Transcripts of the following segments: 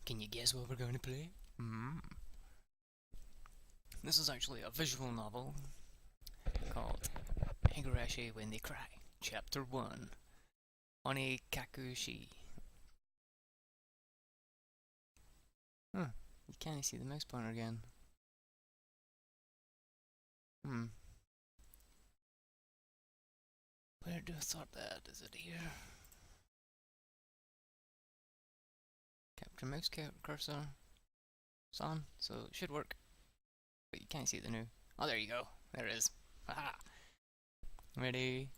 Can you guess what we're going to play? This is actually a visual novel called Hirurashi When They Cry, Chapter 1, Oni Kakushi. Huh, you can't see the mouse pointer again. Where do I start that? Is it here? Capture mouse cursor. It's on, so it should work. But you can't see the new. Oh, there you go. There it is. Haha. Ready?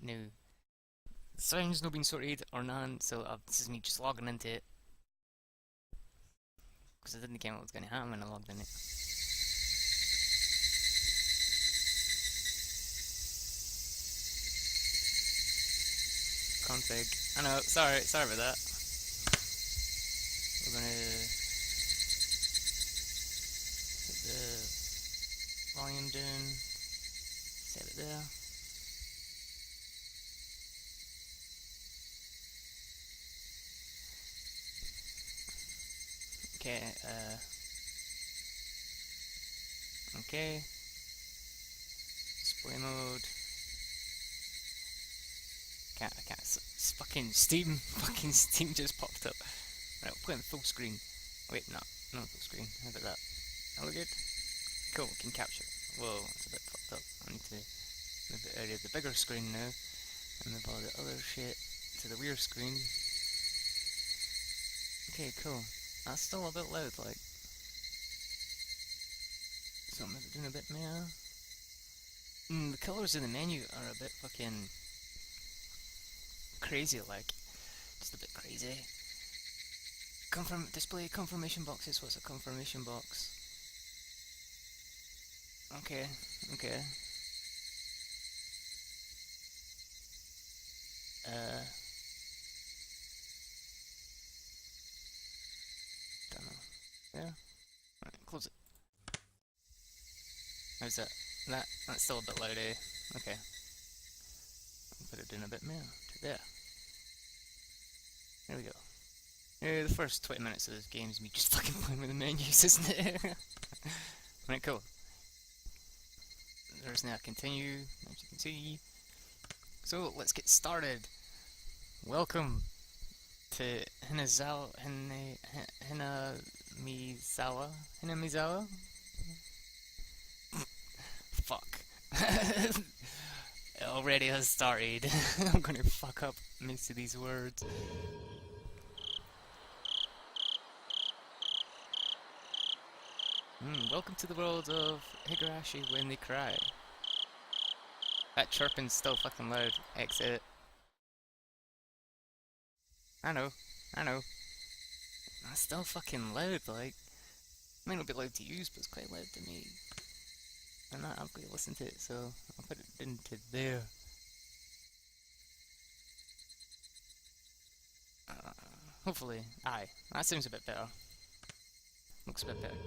New. The sound's not been sorted or none, so this is me just logging into it. Because I didn't care what was going to happen when I logged in it. Config. I know, sorry about that. We're gonna put the volume down, set it there. Okay, okay. Display mode. I can't, fucking Steam just popped up. Right, we'll put it in full screen. Wait, no full screen. How about that? That look good? Cool, we can capture. Whoa, it's a bit fucked up. I need to move the area of the bigger screen now, and move all the other shit to the rear screen. Okay, cool. That's still a bit loud, like. So I'm doing a bit more. The colours in the menu are a bit fucking crazy, like. Just a bit crazy. Display confirmation boxes. What's a confirmation box? Okay. Don't know. There. Right, close it. How's that? That's still a bit loud, eh? Okay. I'll put it down a bit more. To there. There we go. Yeah, the first 20 minutes of this game is me just fucking playing with the menus, isn't it? Right, cool. There's now continue, as you can see. So, let's get started. Welcome to Hinamizawa? Fuck. It already has started. I'm gonna fuck up most of these words. Welcome to the world of Higurashi When They Cry. That chirping's still fucking loud. Exit. I know. That's still fucking loud, like. Might not be loud to use, but it's quite loud to me. And I'm going to listen to it, so I'll put it into there. Hopefully. Aye. That sounds a bit better. Looks a bit better.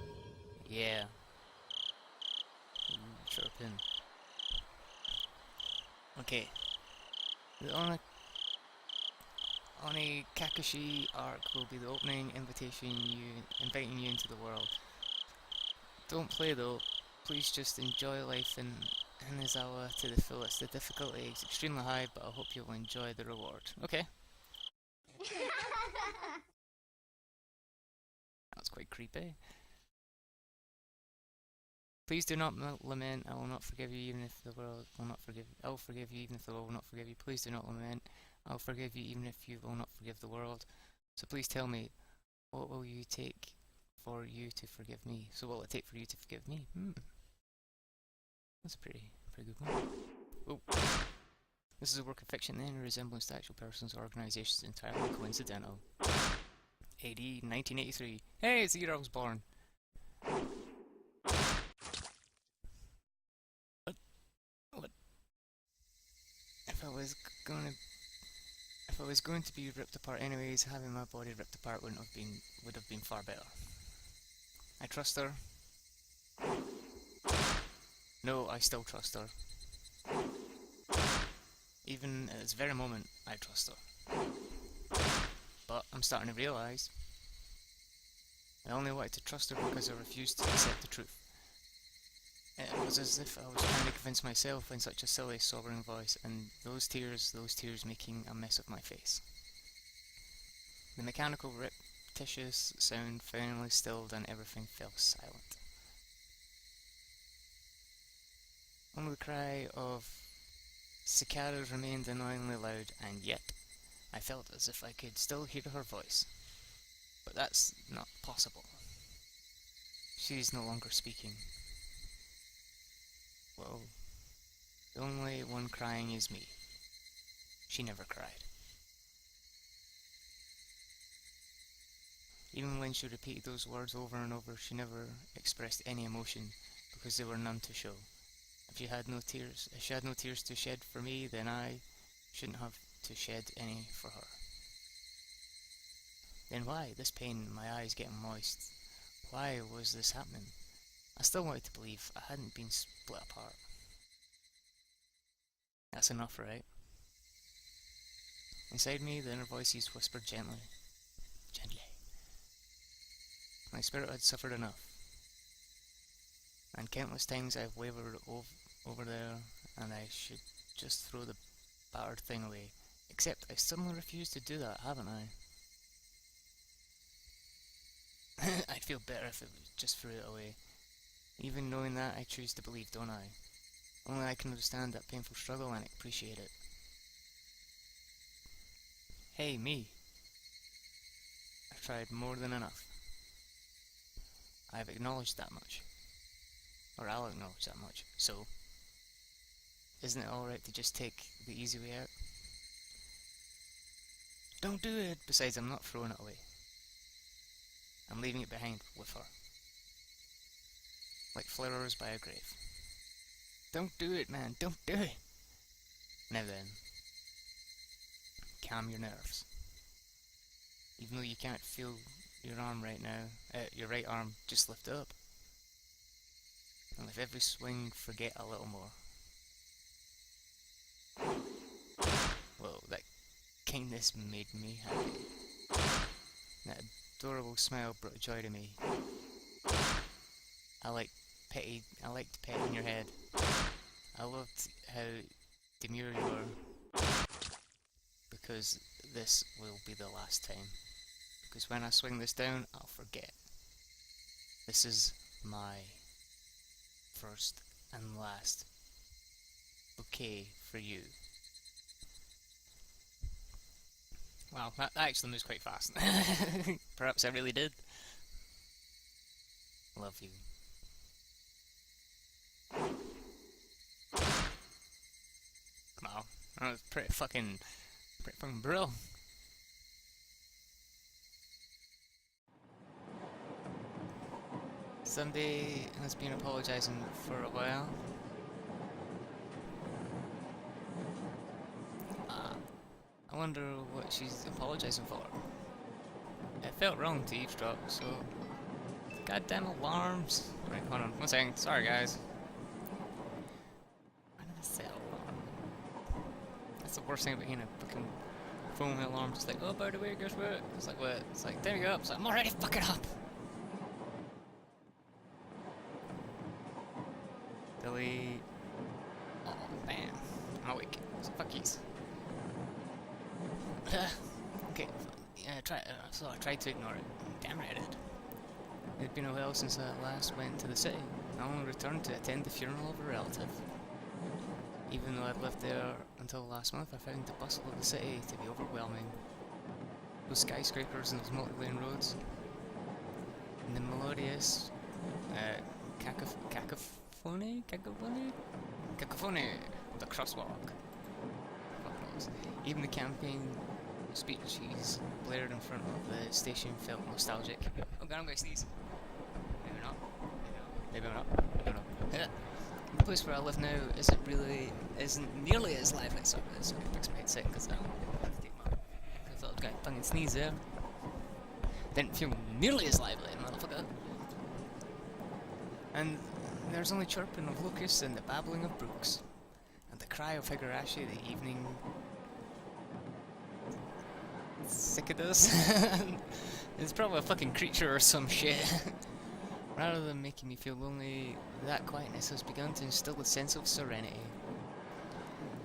Yeah. Chirping. Okay. The Oni Kakashi arc will be the opening inviting you into the world. Don't play though. Please just enjoy life in Hanazawa to the fullest. The difficulty is extremely high, but I hope you'll enjoy the reward. Okay. That's quite creepy. Please do not lament. I will not forgive you even if the world will not forgive you. I will forgive you even if the world will not forgive you. Please do not lament. I will forgive you even if you will not forgive the world. So please tell me, what will you take for you to forgive me? So what will it take for you to forgive me? That's a pretty good one. Oh. This is a work of fiction then, resemblance to actual persons or organisations entirely coincidental. AD 1983. Hey, it's the year I was born. What? If I was going to be ripped apart anyways, having my body ripped apart would have been far better. I trust her. No, I still trust her. Even at this very moment, I trust her. But I'm starting to realise I only wanted to trust her because I refused to accept the truth. It was as if I was trying to convince myself in such a silly, sobering voice, and those tears making a mess of my face. The mechanical, repetitious sound finally stilled and everything fell silent. Only the cry of cicadas remained annoyingly loud, and yet I felt as if I could still hear her voice. But that's not possible. She's no longer speaking. Well, the only one crying is me. She never cried. Even when she repeated those words over and over, she never expressed any emotion, because there were none to show. If she had no tears to shed for me, then I shouldn't have to shed any for her. Then why this pain, my eyes getting moist? Why was this happening? I still wanted to believe I hadn't been split apart. That's enough, right? Inside me, the inner voices whispered gently. My spirit had suffered enough. And countless times I've wavered over there, and I should just throw the battered thing away. Except I suddenly refuse to do that, haven't I? I'd feel better if it just threw it away. Even knowing that, I choose to believe, don't I? Only I can understand that painful struggle and appreciate it. Hey, me. I've tried more than enough. I've acknowledged that much. Or I'll acknowledge that much. So, isn't it alright to just take the easy way out? Don't do it! Besides, I'm not throwing it away. I'm leaving it behind with her. Like flowers by a grave. Don't do it, man! Don't do it! Now then, calm your nerves. Even though you can't feel your arm right now, your right arm, just lift it up. And with every swing, forget a little more. Whoa, that kindness made me happy. That adorable smile brought joy to me. I liked petting your head. I loved how demure you were. Because this will be the last time. Because when I swing this down, I'll forget. This is my first and last bouquet for you. Wow, that actually moves quite fast. Perhaps I really did. Love you. Wow, that was pretty fucking brilliant. Somebody has been apologising for a while. I wonder what she's apologising for. It felt wrong to eavesdrop, so... Goddamn alarms! Right, hold on, 1 second. Sorry, guys. Why did I say alarm? That's the worst thing about being a fucking phone alarm. It's like, oh, by the way, guess what? It's like, what? It's like, there you go. It's like, I'm already fucking up! Delete. Oh, damn. I'm awake. So fuck yous. Okay. So I tried to ignore it. Damn right I did. It had been a while since I last went to the city. I only returned to attend the funeral of a relative. Even though I'd lived there until last month, I found the bustle of the city to be overwhelming. Those skyscrapers and those multi-lane roads. And the melodious cacophony of the crosswalk. Even the campaign speeches blared in front of the station felt nostalgic. Oh god, I'm gonna sneeze. Maybe not. Maybe not. Maybe not. Yeah. The place where I live now isn't nearly as lively. So I fix my headset because I have to take my... I thought I was gonna fucking sneeze there. Didn't feel nearly as lively, motherfucker. And there's only chirping of locusts and the babbling of brooks. And the cry of Hirurashi, the evening cicadas. It's probably a fucking creature or some shit. Rather than making me feel lonely, that quietness has begun to instill a sense of serenity.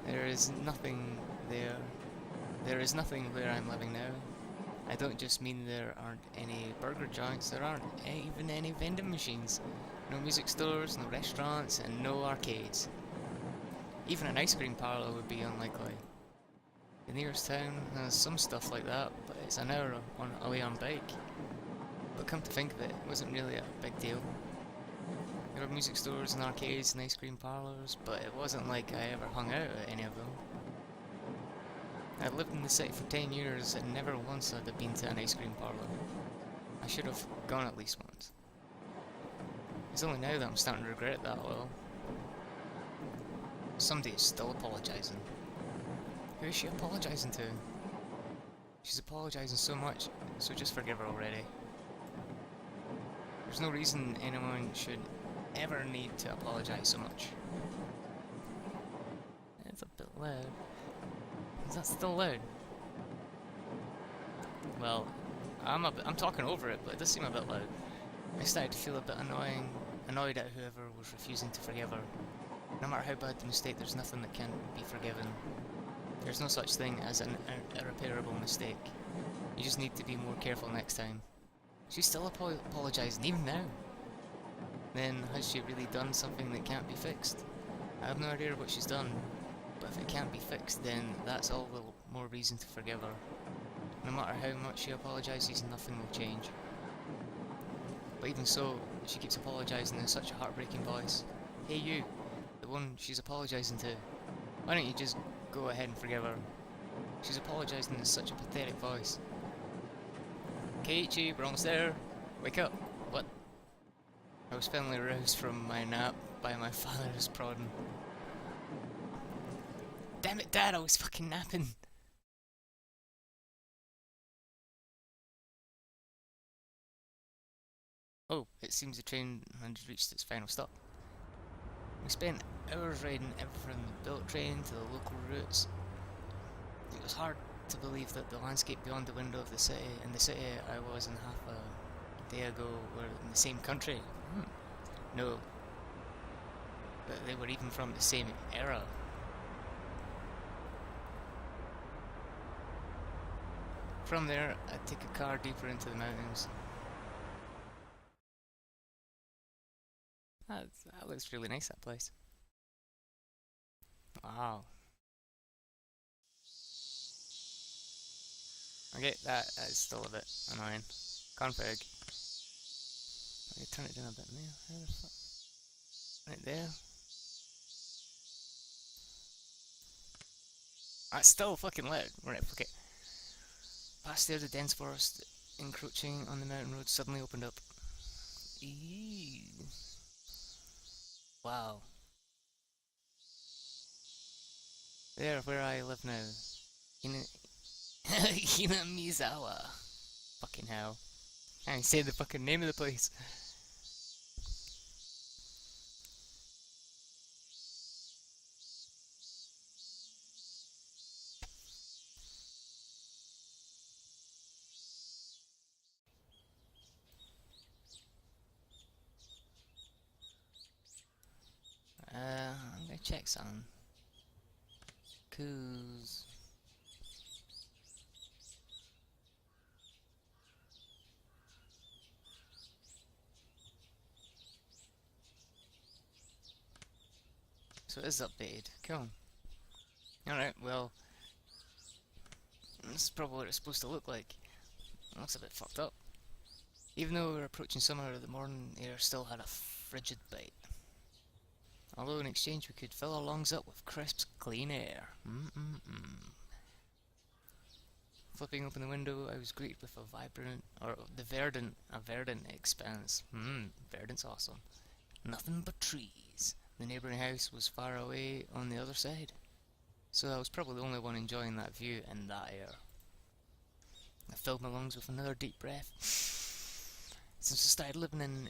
There is nothing there. There is nothing where I'm living now. I don't just mean there aren't any burger joints, there aren't even any vending machines. No music stores, no restaurants, and no arcades. Even an ice cream parlour would be unlikely. The nearest town has some stuff like that, but it's an hour away on bike. But come to think of it, it wasn't really a big deal. There were music stores and arcades and ice cream parlours, but it wasn't like I ever hung out at any of them. I'd lived in the city for 10 years and never once had I been to an ice cream parlour. I should have gone at least once. It's only now that I'm starting to regret that a little. Somebody is still apologising. Who is she apologising to? She's apologising so much, so just forgive her already. There's no reason anyone should ever need to apologise so much. It's a bit loud. Is that still loud? Well, I'm talking over it, but it does seem a bit loud. I started to feel a bit annoyed at whoever was refusing to forgive her. No matter how bad the mistake, there's nothing that can't be forgiven. There's no such thing as an irreparable mistake. You just need to be more careful next time. She's still apologising, even now. Then, has she really done something that can't be fixed? I have no idea what she's done, but if it can't be fixed, then that's all the more reason to forgive her. No matter how much she apologises, nothing will change. But even so, she keeps apologising in such a heartbreaking voice. Hey you, the one she's apologising to. Why don't you just go ahead and forgive her? She's apologising in such a pathetic voice. Keiichi, we're almost there. Wake up. What? I was finally aroused from my nap by my father's prodding. Damn it, Dad, I was fucking napping. Oh, it seems the train had reached its final stop. We spent hours riding everything from the built train to the local routes. It was hard to believe that the landscape beyond the window of the city and the city I was in half a day ago were in the same country. No. But they were even from the same era. From there, I'd take a car deeper into the mountains. That looks really nice, that place. Wow. Okay, that is still a bit annoying. Config. Okay, turn it down a bit there. How the fuck? Right there. That's still fucking loud. Right, okay. Past there, the dense forest encroaching on the mountain road suddenly opened up. Eee. Wow. There, where I live now. Hinamizawa. Fucking hell. I can't say the fucking name of the place. I'm gonna check some. Cause so it is updated. Cool. Alright, well, this is probably what it's supposed to look like. It looks a bit fucked up. Even though we were approaching summer, the morning air still had a frigid bite. Although in exchange we could fill our lungs up with crisp, clean air. Flipping open the window, I was greeted with a verdant expanse. Verdant's awesome. Nothing but trees. The neighbouring house was far away on the other side, so I was probably the only one enjoying that view and that air. I filled my lungs with another deep breath. Since I started living in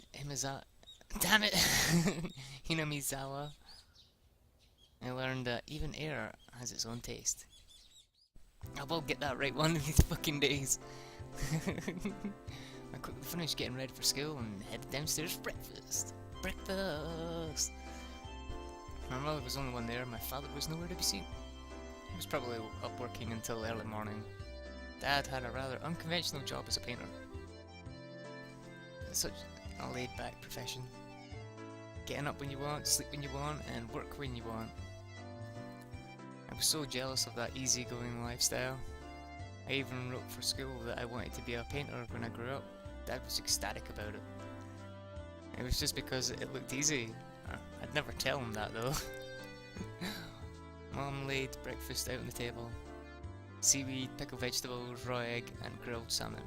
damn it! Hinamizawa, I learned that even air has its own taste. I will get that right one of these fucking days. I quickly finished getting ready for school and headed downstairs for breakfast. Breakfast! My mother was the only one there, my father was nowhere to be seen. He was probably up working until early morning. Dad had a rather unconventional job as a painter. It's such a laid-back profession. Getting up when you want, sleep when you want, and work when you want. I was so jealous of that easygoing lifestyle. I even wrote for school that I wanted to be a painter when I grew up. Dad was ecstatic about it. It was just because it looked easy. I'd never tell him that though. Mom laid breakfast out on the table. Seaweed, pickled vegetables, raw egg, and grilled salmon.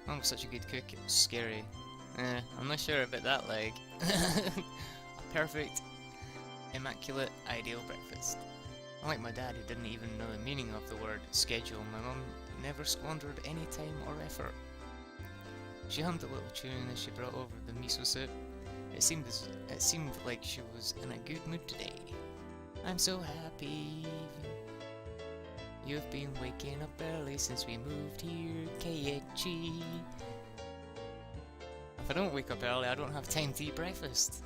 Mom was such a good cook, it was scary. I'm not sure about that leg. A perfect, immaculate, ideal breakfast. Unlike my dad, who didn't even know the meaning of the word schedule, my mum never squandered any time or effort. She hummed a little tune as she brought over the miso soup. It seemed like she was in a good mood today. I'm so happy. You've been waking up early since we moved here, Keiichi. If I don't wake up early, I don't have time to eat breakfast.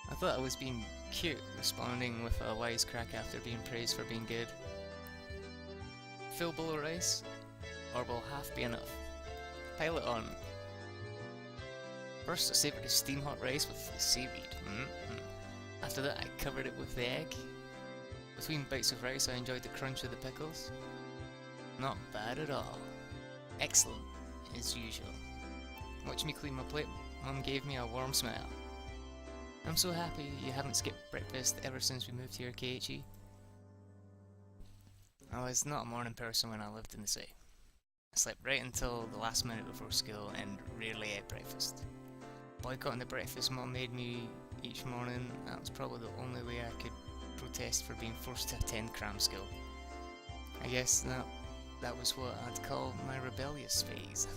I thought I was being cute, responding with a wisecrack after being praised for being good. Full bowl of rice, or will half be enough? Pile it on. First I savoured the steam hot rice with the seaweed. After that I covered it with the egg. Between bites of rice I enjoyed the crunch of the pickles. Not bad at all. Excellent, as usual. Watching me clean my plate, Mum gave me a warm smile. I'm so happy you haven't skipped breakfast ever since we moved here, Keiichi. I was not a morning person when I lived in the city. I slept right until the last minute before school and rarely ate breakfast. Boycotting the breakfast Mum made me each morning, that was probably the only way I could protest for being forced to attend cram school. I guess that was what I'd call my rebellious phase.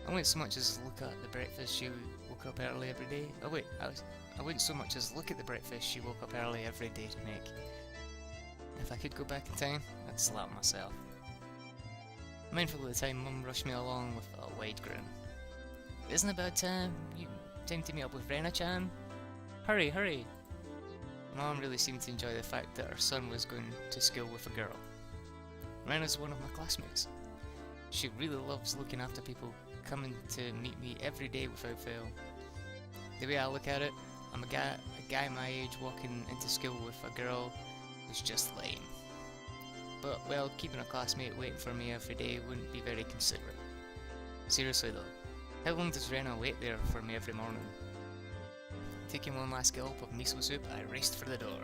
I wouldn't so much as look at the breakfast she woke up early every day. Oh wait, I wouldn't so much as look at the breakfast she woke up early every day to make. If I could go back in time, I'd slap myself. Mindful of the time, Mum rushed me along with a wide grin. Isn't it about time to meet up with Rena-chan? Hurry, hurry! Mom really seemed to enjoy the fact that her son was going to school with a girl. Rena's one of my classmates. She really loves looking after people coming to meet me every day without fail. The way I look at it, I'm a guy my age walking into school with a girl who's just lame. But, well, keeping a classmate waiting for me every day wouldn't be very considerate. Seriously though, how long does Rena wait there for me every morning? Taking one last gulp of miso soup, I raced for the door.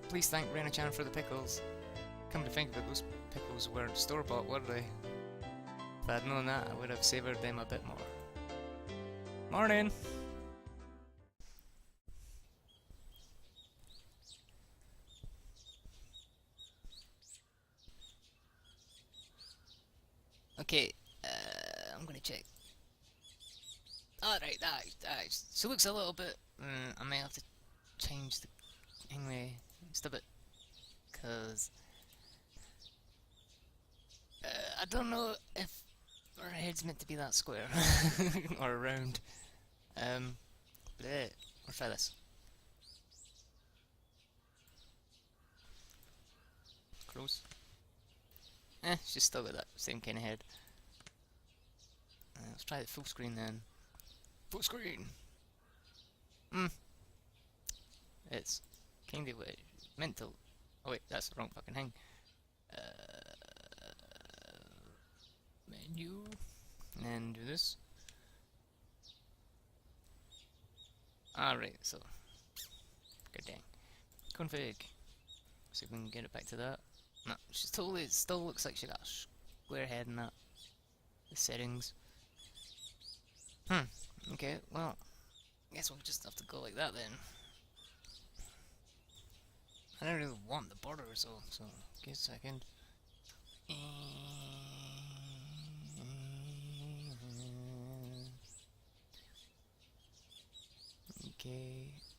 Please thank Rena-chan for the pickles. Come to think of it, those pickles weren't store-bought, were they? If I'd known that, I would have savoured them a bit more. Morning! Okay, I'm gonna check. Alright, that she looks a little bit, I may have to change the anyway, just a bit, cause I don't know if her head's meant to be that square, or round, but we'll try this. Close. She's still got that same kind of head. Let's try the full screen then. Full screen! It's kind of mental. Oh wait, that's the wrong fucking thing. Menu. And do this. Alright, so. Good dang. Config. See if we can get it back to that. No, she's totally, it still looks like she got a square head in that. The settings. Okay, well, I guess we'll just have to go like that then. I don't really want the borders though, so give a second. Okay, is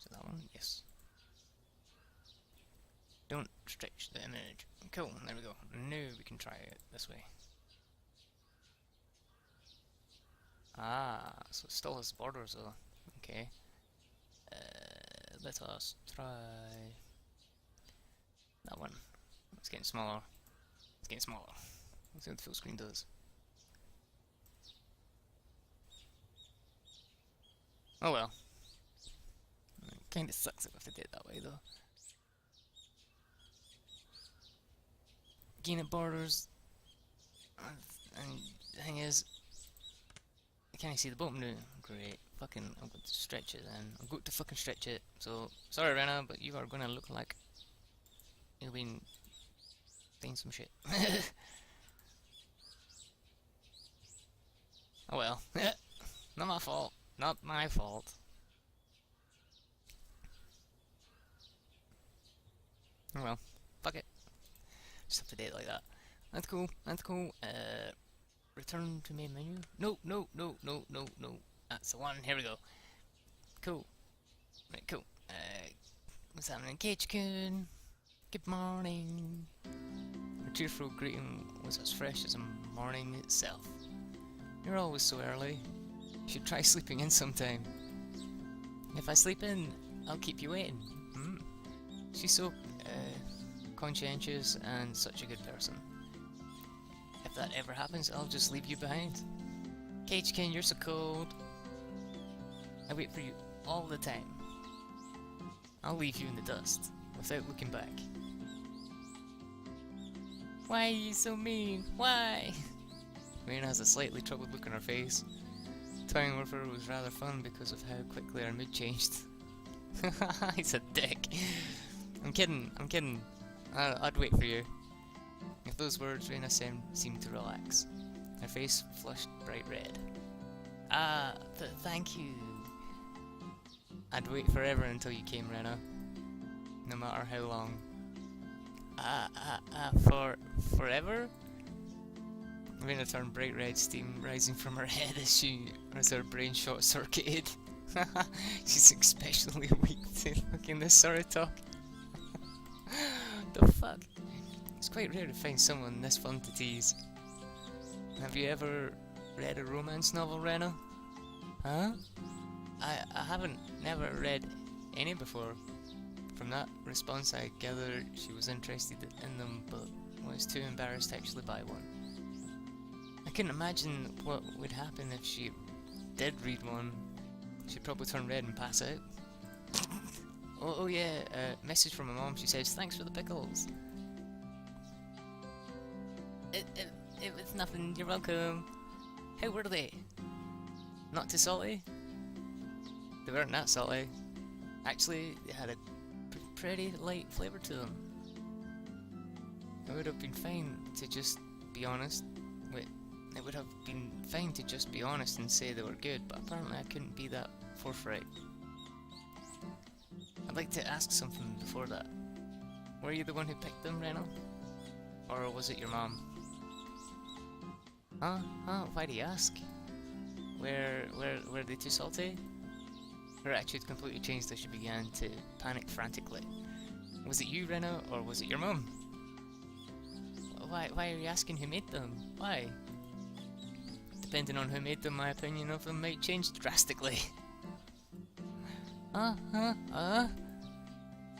it that one? Yes. Don't stretch the image. Cool, there we go. Now we can try it this way. Ah, so it still has borders though. Okay. Let us try that one. It's getting smaller. It's getting smaller. Let's see what the full screen does. Oh well. It kinda sucks if I have to do it that way though. Gain of borders. And the thing is, can I see the bottom now? Great. Fucking, I'm going to stretch it then. I'm going to fucking stretch it. So, sorry Rena, but you are gonna look like you've been doing some shit. Oh well. Not my fault. Not my fault. Oh well. Fuck it. Just have to do it like that. That's cool. That's cool. Return to main menu. No, no, no, no, no, no. That's the one. Here we go. Cool. Right, cool. What's happening, Cage-kun? Good morning. Her cheerful greeting was as fresh as the morning itself. You're always so early. You should try sleeping in sometime. If I sleep in, I'll keep you waiting. She's so conscientious and such a good person. If that ever happens, I'll just leave you behind. Cage-kun, you're so cold. I wait for you all the time. I'll leave you in the dust, without looking back. Why are you so mean? Why? Marina has a slightly troubled look on her face. Toying with her was rather fun because of how quickly her mood changed. He's a dick. I'm kidding, I'm kidding. I'd wait for you. With those words, Reina seemed to relax. Her face flushed bright red. Thank you. I'd wait forever until you came, Rena. No matter how long. Forever? Rena turned bright red, steam rising from her head as her brain short-circuited. She's especially weak to fucking this sort of talk. The fuck? It's quite rare to find someone this fun to tease. Have you ever read a romance novel, Rena? Huh? I haven't never read any before. From that response I gathered she was interested in them but was too embarrassed to actually buy one. I couldn't imagine what would happen if she did read one. She'd probably turn red and pass out. Oh yeah, message from my mom. She says, thanks for the pickles. It was nothing, you're welcome. How were they? Not too salty? They weren't that salty. Actually, they had a pretty light flavour to them. It would have been fine to just be honest. It would have been fine to just be honest and say they were good, but apparently I couldn't be that forthright. I'd like to ask something before that. Were you the one who picked them, Reno? Or was it your mom? Huh? Why do you ask? Were they too salty? Her attitude completely changed as she began to panic frantically. Was it you, Reno, or was it your mum? Why are you asking who made them? Why? Depending on who made them, my opinion of them might change drastically.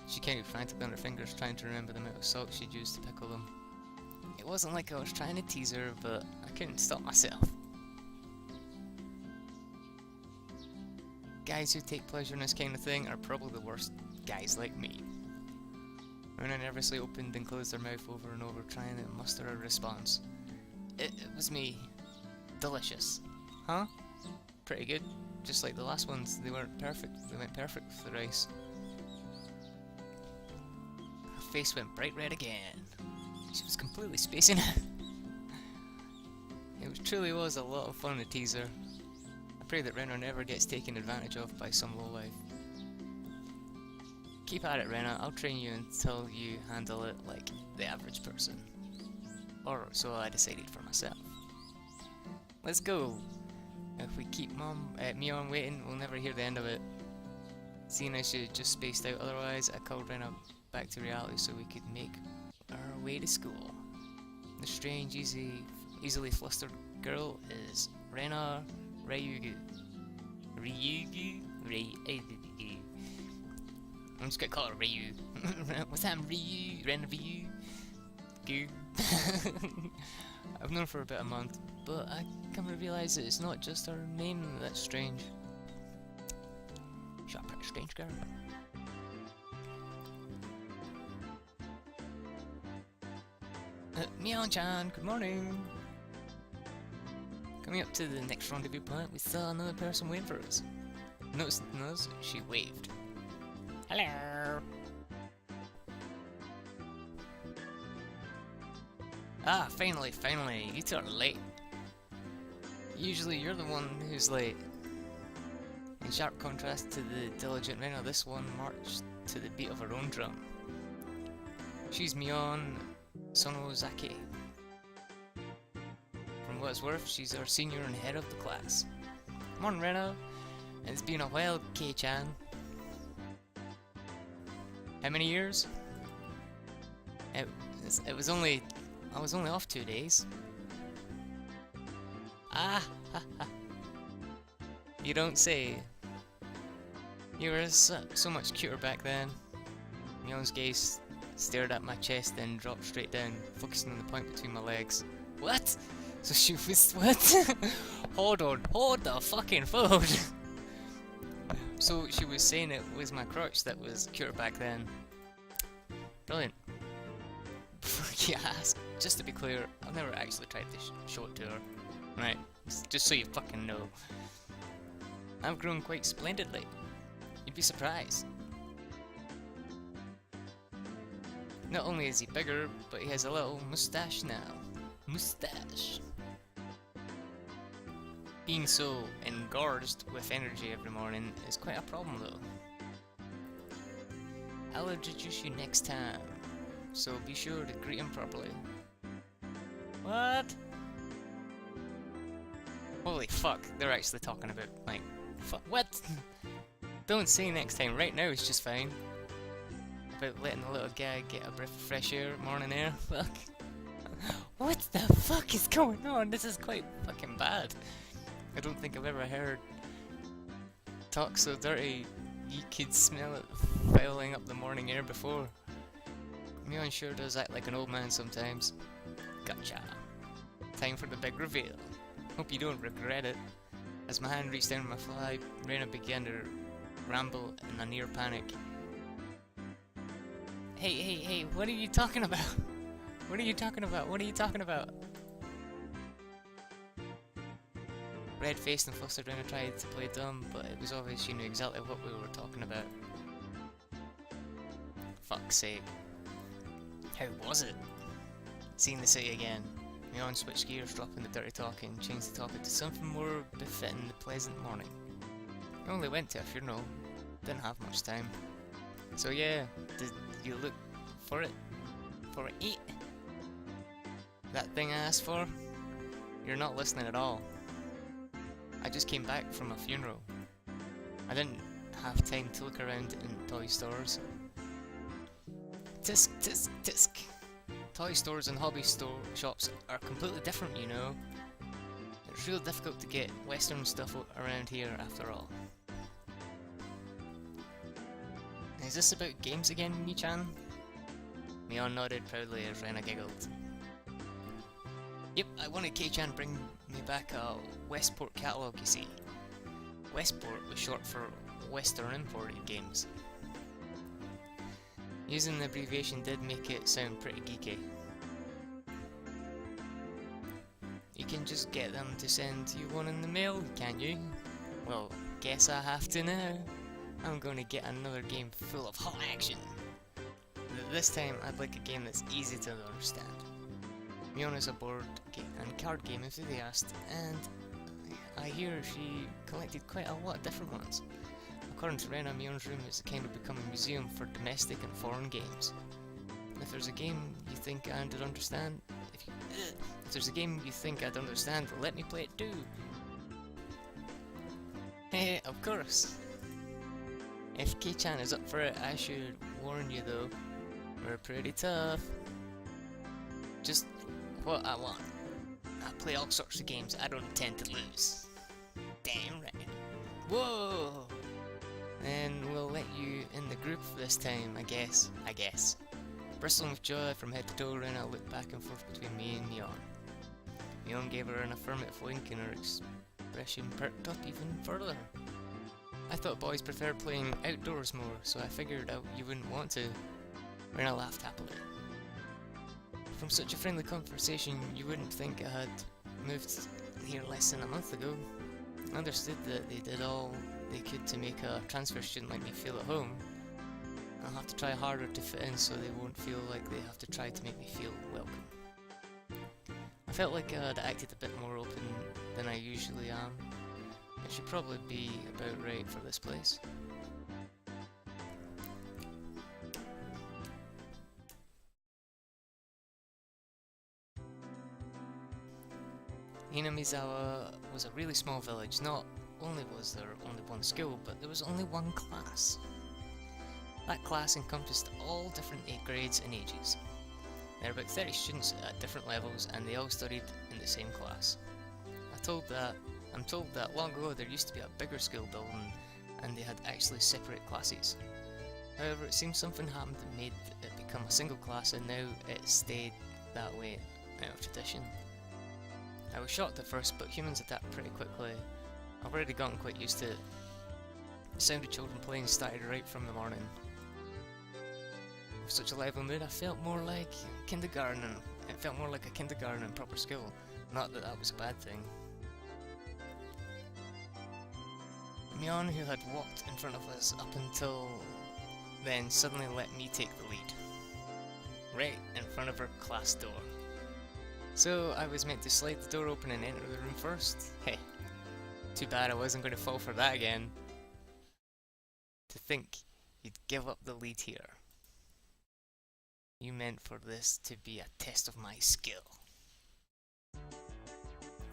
She counted frantically on her fingers, trying to remember the amount of salt she'd used to pickle them. It wasn't like I was trying to tease her, but I couldn't stop myself. Guys who take pleasure in this kind of thing are probably the worst guys like me. Rona nervously opened and closed her mouth over and over, trying to muster a response. It was me. Delicious. Huh? Pretty good. Just like the last ones, they weren't perfect. They went perfect with the rice. Her face went bright red again. She was completely spacing out. It truly was a lot of fun to tease her. I pray that Rena never gets taken advantage of by some lowlife. Keep at it, Rena. I'll train you until you handle it like the average person. Or so I decided for myself. Let's go! If we keep me on waiting, we'll never hear the end of it. Seeing as she just spaced out otherwise, I called Rena back to reality so we could make our way to school. The strange, easily flustered girl is Rena Ryugu. Ryugu? I'm just gonna call her Ryu. What's that, Ryu? Rena Ryu? Goo? I've known her for about a month, but I come to realise that it's not just her name that's strange. She's a pretty strange girl. Myeon-chan, good morning! Coming up to the next rendezvous point, we saw another person waiting for us. Noticing us, she waved. Hello! Ah, finally, you two are late. Usually you're the one who's late. In sharp contrast to the diligent Rena, this one marched to the beat of her own drum. She's Myeon Sonozaki. From what it's worth, she's our senior and head of the class. Come on, Rena. It's been a while, Kei-chan. How many years? I was only off 2 days. Ah, ha, ha. You don't say. You were so much cuter back then. Myeon's gaze stared at my chest, then dropped straight down, focusing on the point between my legs. What? So she was what? Hold the fucking phone. So she was saying it was my crotch that was cuter back then. Brilliant. Before you ask, just to be clear, I've never actually tried to show it to her. Right, just so you fucking know. I've grown quite splendidly. You'd be surprised. Not only is he bigger, but he has a little moustache now. Moustache. Being so engorged with energy every morning is quite a problem though. I'll introduce you next time, so be sure to greet him properly. What? Holy fuck, they're actually talking about, like, fuck, what? Don't say next time, right now is just fine. About letting the little guy get a breath of fresh air, morning air, fuck. What the fuck is going on? This is quite fucking bad. I don't think I've ever heard talk so dirty you could smell it filing up the morning air before. Myeon sure does act like an old man sometimes. Gotcha. Time for the big reveal. Hope you don't regret it. As my hand reached down my fly, Rena began to ramble in a near panic. Hey, what are you talking about? What are you talking about? Red-faced and flustered, Rena tried to play dumb, but it was obvious she knew exactly what we were talking about. Fuck's sake. How was it? Seeing the city again. Myeon switched gears, dropping the dirty talk and changed the topic to something more befitting the pleasant morning. I only went to a funeral, didn't have much time. So yeah, did you look for it? For it? That thing I asked for? You're not listening at all. I just came back from a funeral. I didn't have time to look around in toy stores. Tisk. Toy stores and hobby shops are completely different, you know. It's real difficult to get Western stuff around here after all. Is this about games again, Mi-chan? Myeon nodded proudly as Rena giggled. Yep, I wanted Kei-chan to bring me back a Westport catalogue, you see. Westport was short for Western imported games. Using the abbreviation did make it sound pretty geeky. You can just get them to send you one in the mail, can't you? Well, guess I have to now. I'm going to get another game full of hot action. This time I'd like a game that's easy to understand. Myeon is a board game and card game enthusiast, and I hear she collected quite a lot of different ones. According to Rena, Myeon's room is kind of become a museum for domestic and foreign games. If there's a game you think I'd understand, if there's a game you think I'd understand, let me play it too. Hey, of course. If Kei-chan is up for it, I should warn you though, We're pretty tough. Just what I want. I play all sorts of games I don't intend to lose. Damn right. Whoa! And we'll let you in the group this time, I guess. Bristling with joy from head to toe, Rena looked back and forth between me and Mjorn. Mjorn gave her an affirmative wink and her expression perked up even further. I thought boys preferred playing outdoors more, so I figured out you wouldn't want to. Rena laughed happily. From such a friendly conversation, you wouldn't think I had moved here less than a month ago. I understood that they did all they could to make a transfer student like me feel at home. I'll have to try harder to fit in so they won't feel like they have to try to make me feel welcome. I felt like I'd acted a bit more open than I usually am. It should probably be about right for this place. Hinamizawa was a really small village. Not only was there only one school, but there was only one class. That class encompassed all different grades and ages. There were about 30 students at different levels and they all studied in the same class. I'm told that long ago there used to be a bigger school building and they had actually separate classes. However, it seems something happened that made it become a single class and now it stayed that way out of tradition. I was shocked at first, but humans adapt pretty quickly. I've already gotten quite used to it. The sound of children playing started right from the morning. With such a lively mood, I felt more like kindergarten. It felt more like a kindergarten and proper school. Not that that was a bad thing. Mjorn, who had walked in front of us up until then, suddenly let me take the lead. Right in front of her class door. So I was meant to slide the door open and enter the room first. Hey, too bad I wasn't going to fall for that again. To think you'd give up the lead here. You meant for this to be a test of my skill.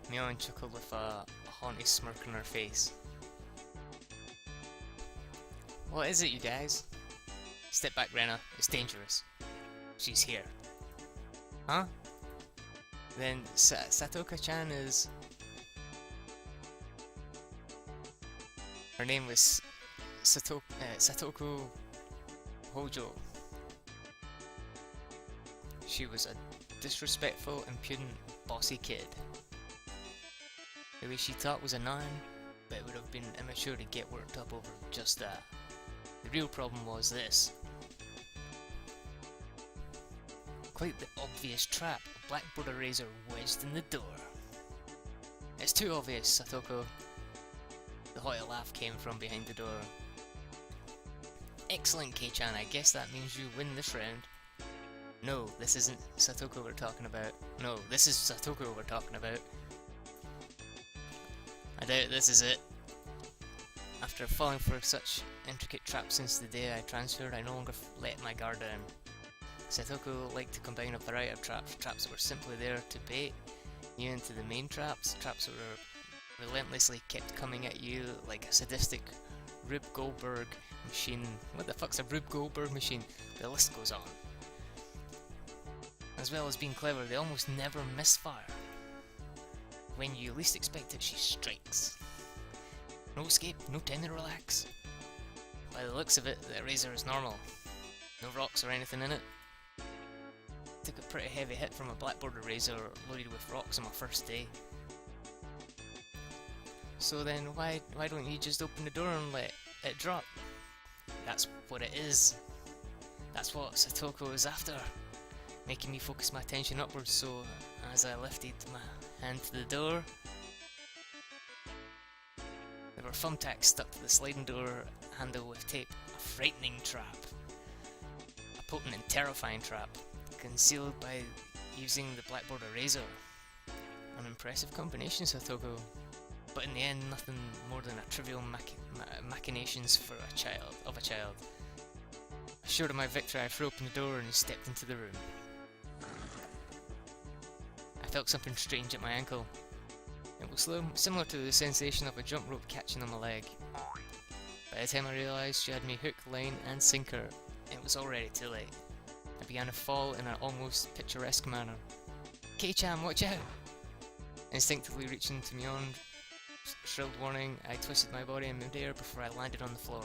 Mjorn chuckled with a haughty smirk on her face. What is it, you guys? Step back, Rena. It's dangerous. She's here. Huh? Then Satoka-chan is... Her name was Satoko Hojo. She was a disrespectful, impudent, bossy kid. The way she talked was annoying, but it would have been immature to get worked up over just that. The real problem was this. Quite the obvious trap, a blackboard eraser wedged in the door. It's too obvious, Satoko. The haughty laugh came from behind the door. Excellent, Kei-chan, I guess that means you win this round. No, this isn't Satoko we're talking about. No, this is Satoko we're talking about. I doubt this is it. After falling for such intricate traps since the day I transferred, I no longer let my guard down. Satoko liked to combine a variety of traps that were simply there to bait you into the main traps that were relentlessly kept coming at you like a sadistic Rube Goldberg machine. What the fuck's a Rube Goldberg machine? The list goes on. As well as being clever, they almost never misfire. When you least expect it, she strikes. No escape, no time to relax. By the looks of it, the eraser is normal. No rocks or anything in it. Took a pretty heavy hit from a blackboard eraser loaded with rocks on my first day. So then why don't you just open the door and let it drop? That's what it is. That's what Satoko is after. Making me focus my attention upwards, so as I lifted my hand to the door, there were thumbtacks stuck to the sliding door handle with tape. A frightening trap. A potent and terrifying trap, concealed by using the blackboard eraser. An impressive combination, Satoko. But in the end, nothing more than a trivial machinations for a child. Assured of my victory, I threw open the door and stepped into the room. I felt something strange at my ankle. It was similar to the sensation of a jump rope catching on my leg. By the time I realised she had me hook, line and sinker, it was already too late. I began to fall in an almost picturesque manner. Kei-chan, watch out! Instinctively reaching to my own shrilled warning, I twisted my body in midair before I landed on the floor.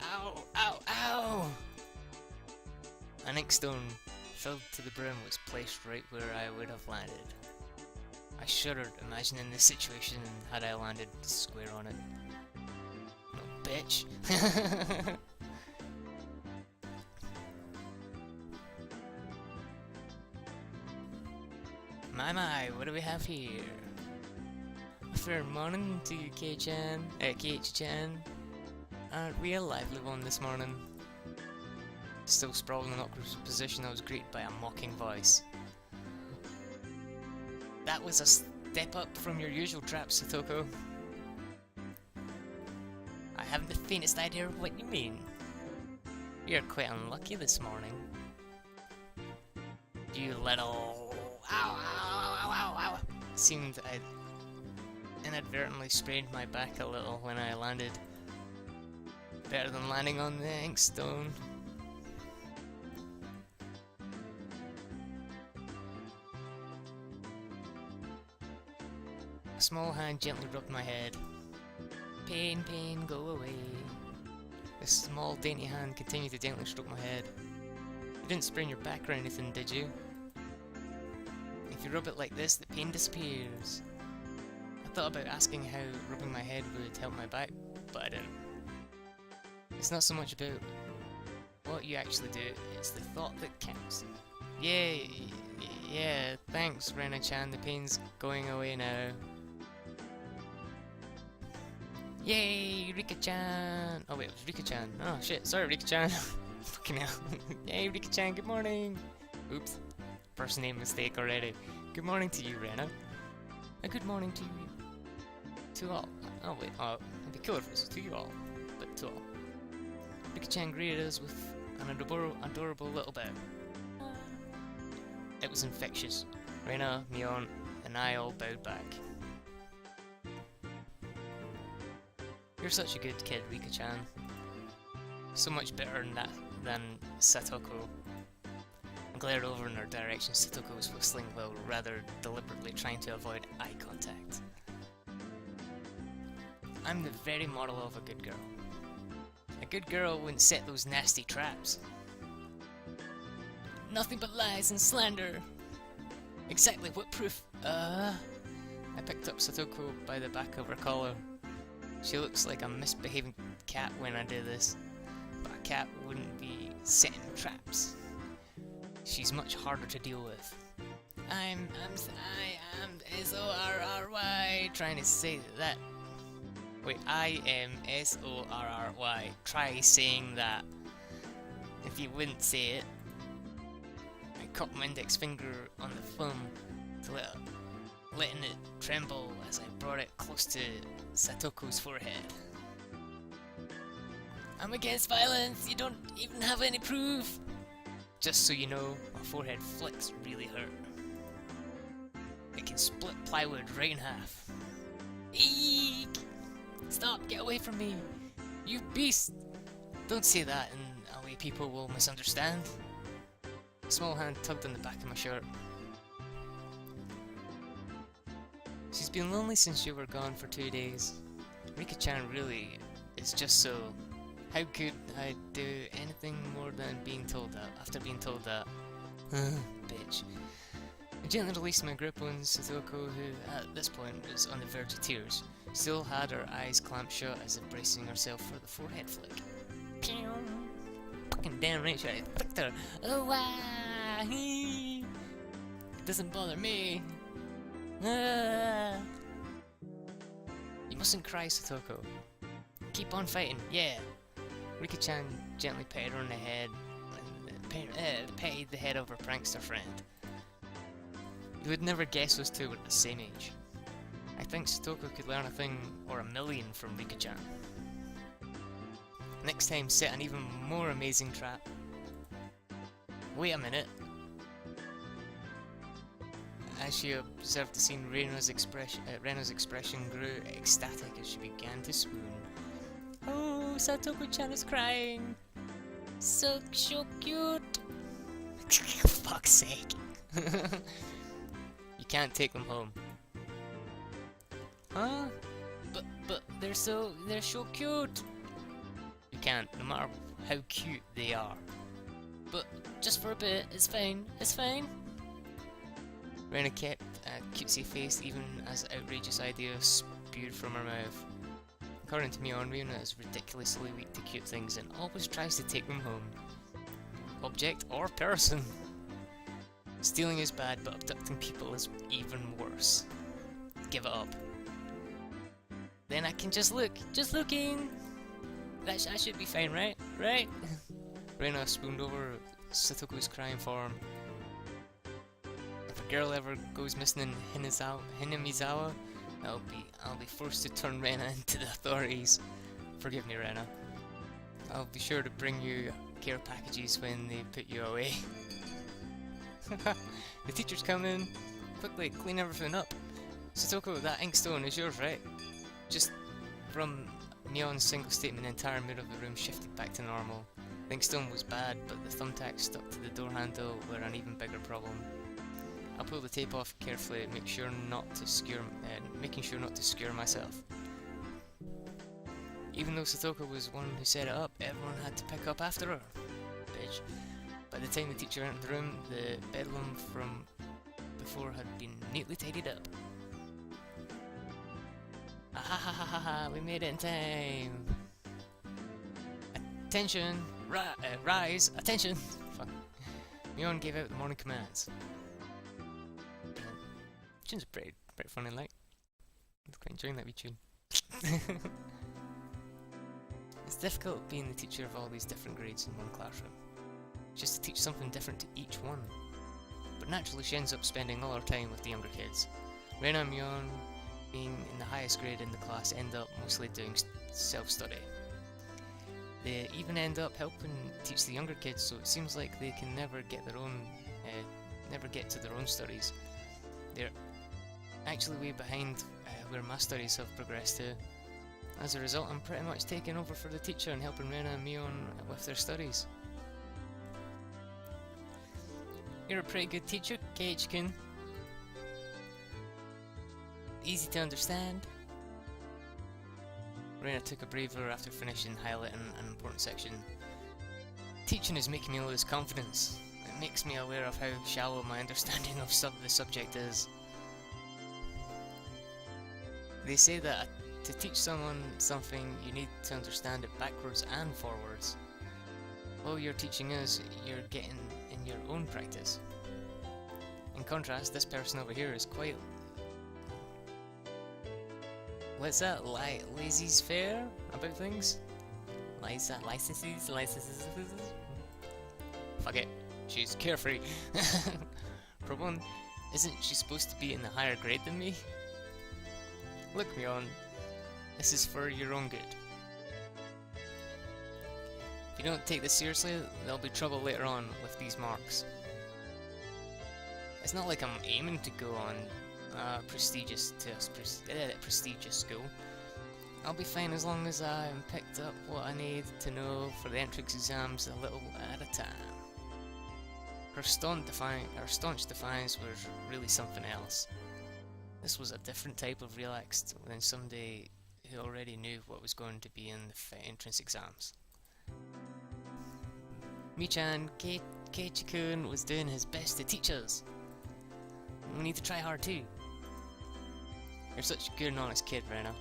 Ow! Ow! Ow! An inkstone filled to the brim was placed right where I would have landed. I shuddered, imagining the situation had I landed square on it. No, bitch! My, what do we have here? A fair morning to you, Kei-chan. Keiichi-chan. Aren't we a lively one this morning? Still sprawled in an awkward position, I was greeted by a mocking voice. That was a step up from your usual trap, Satoko. I haven't the faintest idea of what you mean. You're quite unlucky this morning. You little... Ow, ow, ow, ow, ow. It seemed I'd inadvertently sprained my back a little when I landed. Better than landing on the inkstone. A small hand gently rubbed my head. Pain, pain, go away. The small dainty hand continued to gently stroke my head. You didn't sprain your back or anything, did you? If you rub it like this, the pain disappears. I thought about asking how rubbing my head would help my back, but I didn't. It's not so much about what you actually do, it's the thought that counts. Yeah, thanks, Rena-chan, the pain's going away now. Yay, Rika-chan! Oh wait, it was Rika-chan. Oh shit, sorry Rika-chan. Fucking hell. Yay, Rika-chan, good morning! Oops, first name mistake already. Good morning to you, Rena. A good morning to you. To all. Oh wait, it'd be cool if it was to you all, but to all. Rika-chan greeted us with an adorable little bow. It was infectious. Rena, Mion, and I all bowed back. You're such a good kid, Rika-chan. So much better than Satoko. I glared over in her direction. Satoko was whistling while rather deliberately trying to avoid eye contact. I'm the very model of a good girl. A good girl wouldn't set those nasty traps. Nothing but lies and slander. Exactly what proof? I picked up Satoko by the back of her collar. She looks like a misbehaving cat when I do this, but a cat wouldn't be setting traps. She's much harder to deal with. I am S-O-R-R-Y, trying to say that. Wait, I am S-O-R-R-Y. Try saying that. If you wouldn't say it. I caught my index finger on the thumb to letting it tremble as I brought it close to Satoko's forehead. I'm against violence, you don't even have any proof! Just so you know, my forehead flicks really hurt. It can split plywood right in half. Eek! Stop, get away from me! You beast! Don't say that in a way people will misunderstand. A small hand tugged on the back of my shirt. She's been lonely since you were gone for 2 days. Rika-chan really is just so... How could I do anything more than being told that, after being told that? Bitch. I gently released my grip on Satoko, who at this point was on the verge of tears. Still had her eyes clamped shut as if bracing herself for the forehead flick. Pew! Fucking damn right, I flicked her. Oh wow! It doesn't bother me. Ah. You mustn't cry, Satoko. Keep on fighting, yeah. Rika-chan gently patted her on the head and petted the head of her prankster friend. You would never guess those two were the same age. I think Satoko could learn a thing or a million from Rika-chan. Next time, set an even more amazing trap. Wait a minute. As she observed the scene, Rena's expression grew ecstatic as she began to swoon. Oh, Satoko-chan is crying! So cute. For fuck's sake. You can't take them home. Huh? But they're so cute. You can't, no matter how cute they are. But just for a bit, it's fine. It's fine. Rena kept a cutesy face even as outrageous ideas spewed from her mouth. According to Mion, Rena is ridiculously weak to cute things and always tries to take them home. Object or person. Stealing is bad, but abducting people is even worse. Give it up. Then I can just look. Just looking. I should be fine, right? Right? Rena swooned over Satoku's crying form. If a girl ever goes missing in Hinamizawa, I'll be forced to turn Rena into the authorities. Forgive me, Rena. I'll be sure to bring you care packages when they put you away. The teacher's coming. Quickly, clean everything up. Satoko, that inkstone is yours, right? Just from Neon's single statement, the entire mood of the room shifted back to normal. The inkstone was bad, but the thumbtack stuck to the door handle were an even bigger problem. I'll pull the tape off carefully, making sure not to skewer myself. Even though Satoko was one who set it up, everyone had to pick up after her. Bitch. By the time the teacher entered the room, the bedlam from before had been neatly tidied up. Ahahaha, we made it in time! Attention! Rise! Attention! Fuck. Mion gave out the morning commands. Tune's pretty funny, like. I was quite enjoying that wee tune. It's difficult being the teacher of all these different grades in one classroom. Just to teach something different to each one. But naturally she ends up spending all her time with the younger kids. Rena and Mion, being in the highest grade in the class, end up mostly doing self-study. They even end up helping teach the younger kids, so it seems like they can never get to their own studies. They're actually way behind where my studies have progressed to. As a result, I'm pretty much taking over for the teacher and helping Rena and Mion with their studies. You're a pretty good teacher, Keiichi-kun. Easy to understand. Rena took a breather after finishing highlighting an important section. Teaching is making me lose confidence. It makes me aware of how shallow my understanding of the subject is. They say that to teach someone something, you need to understand it backwards and forwards. All you're teaching us, you're getting in your own practice. In contrast, this person over here is quite... What's that? Lazy's fair about things? Licenses? Fuck it. She's carefree. For one, isn't she supposed to be in a higher grade than me? Look, Mion. This is for your own good. If you don't take this seriously, there'll be trouble later on with these marks. It's not like I'm aiming to go on prestigious school. I'll be fine as long as I picked up what I need to know for the entrance exams a little at a time. Her staunch defiance was really something else. This was a different type of relaxed than somebody who already knew what was going to be in the entrance exams. Michan, Keiichi-kun was doing his best to teach us. We need to try hard too. You're such a good and honest kid, Rena.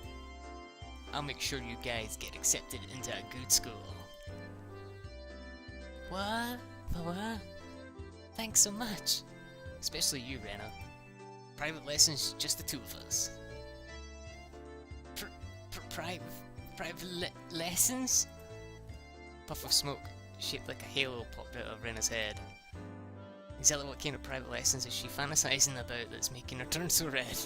I'll make sure you guys get accepted into a good school. What? Thanks so much. Especially you, Rena. Private lessons, just the two of us. Private lessons? Puff of smoke, shaped like a halo, popped out of Rena's head. Exactly what kind of private lessons is she fantasizing about that's making her turn so red?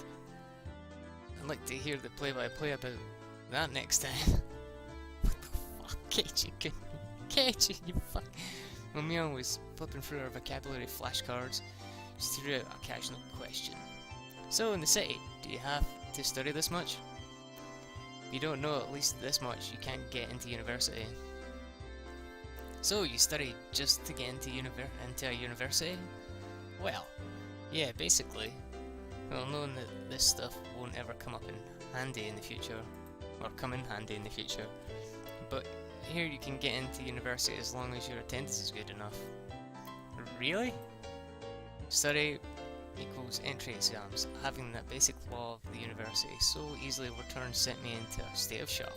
I'd like to hear the play-by-play about that next time. What the fuck, Keiichi, you fuck. When Mion was flipping through her vocabulary flashcards, she threw out a casual question. So, in the city, do you have to study this much? If you don't know at least this much, you can't get into university. So you study just to get into a university? Well, yeah, basically. Well, knowing that this stuff won't ever come up in handy in the future, or come in handy in the future, but here you can get into university as long as your attendance is good enough. Really? Study equals entry exams. Having that basic law of the university so easily overturned sent me into a state of shock.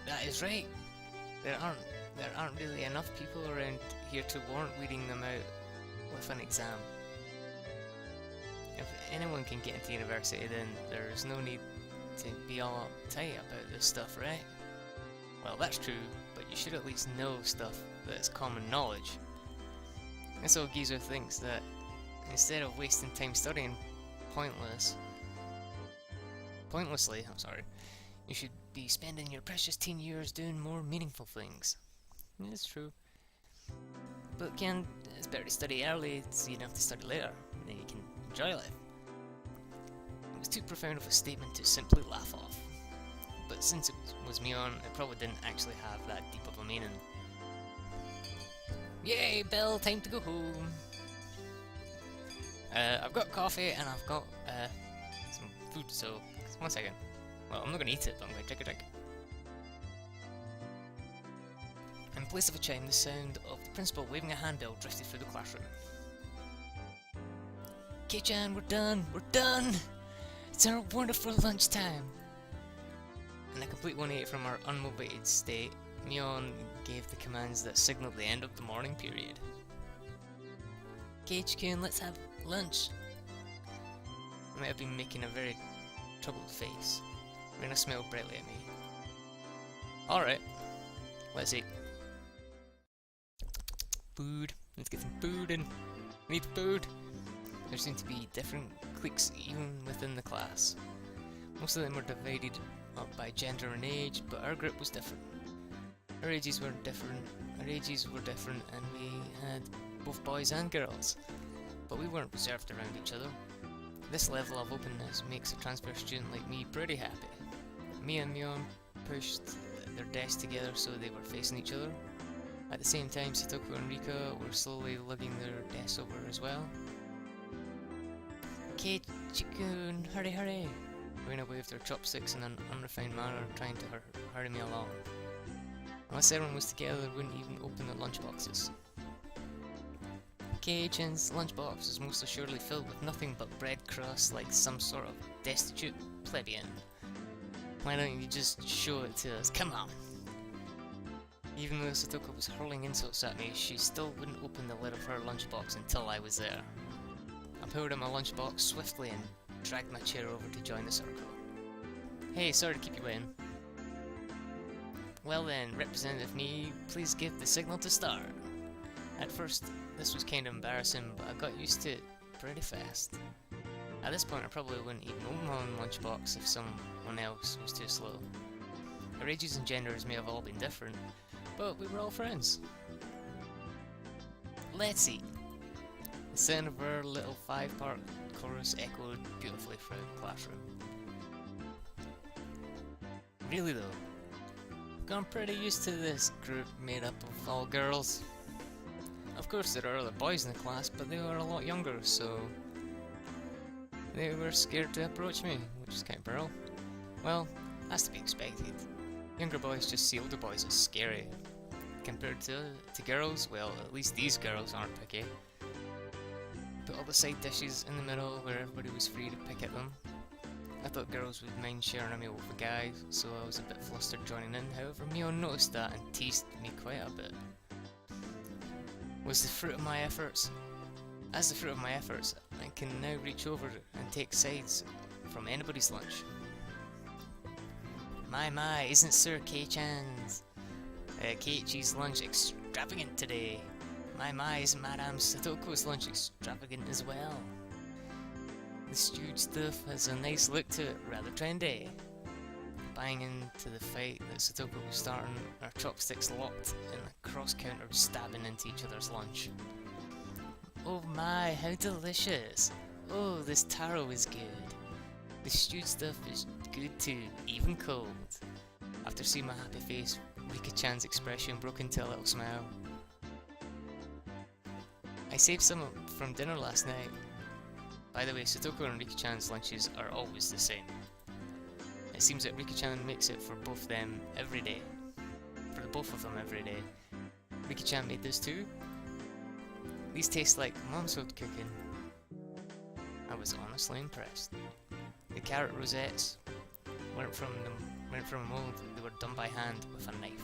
That is right. There aren't really enough people around here to warrant weeding them out with an exam. If anyone can get into university, then there's no need to be all uptight about this stuff, right? Well, that's true, but you should at least know stuff that's common knowledge. This old geezer thinks that instead of wasting time studying pointlessly, you should be spending your precious teen years doing more meaningful things. It's true. But again, it's better to study early so you don't have to study later, and then you can enjoy life. It was too profound of a statement to simply laugh off. But since it was me on, it probably didn't actually have that deep of a meaning. Yay, bell, time to go home. I've got coffee and I've got some food, so 1 second. Well, I'm not gonna eat it, but I'm gonna take a drink. In place of a chime, the sound of the principal waving a handbill drifted through the classroom. Kei-chan, we're done! We're done! It's our wonderful lunchtime! In a complete 180 from our unmotivated state, Mion gave the commands that signaled the end of the morning period. Kei-chan, let's have lunch! I might have been making a very troubled face. Rena smiled brightly at me. Alright, let's eat. Food. Let's get some food in. We need food. There seemed to be different cliques even within the class. Most of them were divided up by gender and age, but our group was different. Our ages were different, and we had both boys and girls, but we weren't reserved around each other. This level of openness makes a transfer student like me pretty happy. Me and Mion pushed their desks together so they were facing each other. At the same time, Satoko and Rika were slowly lugging their desks over as well. Kei-chan, hurry, hurry! Rena waved her chopsticks in an unrefined manner, trying to hurry me along. Unless everyone was together, they wouldn't even open their lunchboxes. Kei-chan's lunchbox was most assuredly filled with nothing but bread crusts like some sort of destitute plebeian. Why don't you just show it to us? Come on! Even though Satoko was hurling insults at me, she still wouldn't open the lid of her lunchbox until I was there. I pulled out my lunchbox swiftly and dragged my chair over to join the circle. Hey, sorry to keep you waiting. Well then, Representative Me, please give the signal to start. At first, this was kind of embarrassing, but I got used to it pretty fast. At this point, I probably wouldn't even open my own lunchbox if someone else was too slow. Our ages and genders may have all been different, but we were all friends. Let's eat. The sound of our little 5-part chorus echoed beautifully through the classroom. Really though, I've gotten pretty used to this group made up of all girls. Of course there are other boys in the class, but they were a lot younger, so they were scared to approach me, which is kind of bro. Well, that's to be expected. Younger boys just see older boys as scary. Compared to girls, well, at least these girls aren't picky. Put all the side dishes in the middle where everybody was free to pick at them. I thought girls would mind sharing a meal with a guy, so I was a bit flustered joining in. However, Mio noticed that and teased me quite a bit. As the fruit of my efforts, I can now reach over and take sides from anybody's lunch. My, isn't Sir Kei-chan's Keiichi's lunch extravagant today? My, isn't Madame Satoko's lunch extravagant as well? The stewed stuff has a nice look to it, rather trendy. Buying into the fight that Satoko was starting, our chopsticks locked in a cross-counter stabbing into each other's lunch. Oh my, how delicious! Oh, this taro is good. The stewed stuff is good too, even cold. After seeing my happy face, Rika-chan's expression broke into a little smile. I saved some from dinner last night. By the way, Satoko and Rika-chan's lunches are always the same. It seems that Rika-chan makes it for both them every day. For the both of them every day. Rika-chan made this too. These taste like mom's old cooking. I was honestly impressed. The carrot rosettes weren't from a mold, they were done by hand with a knife.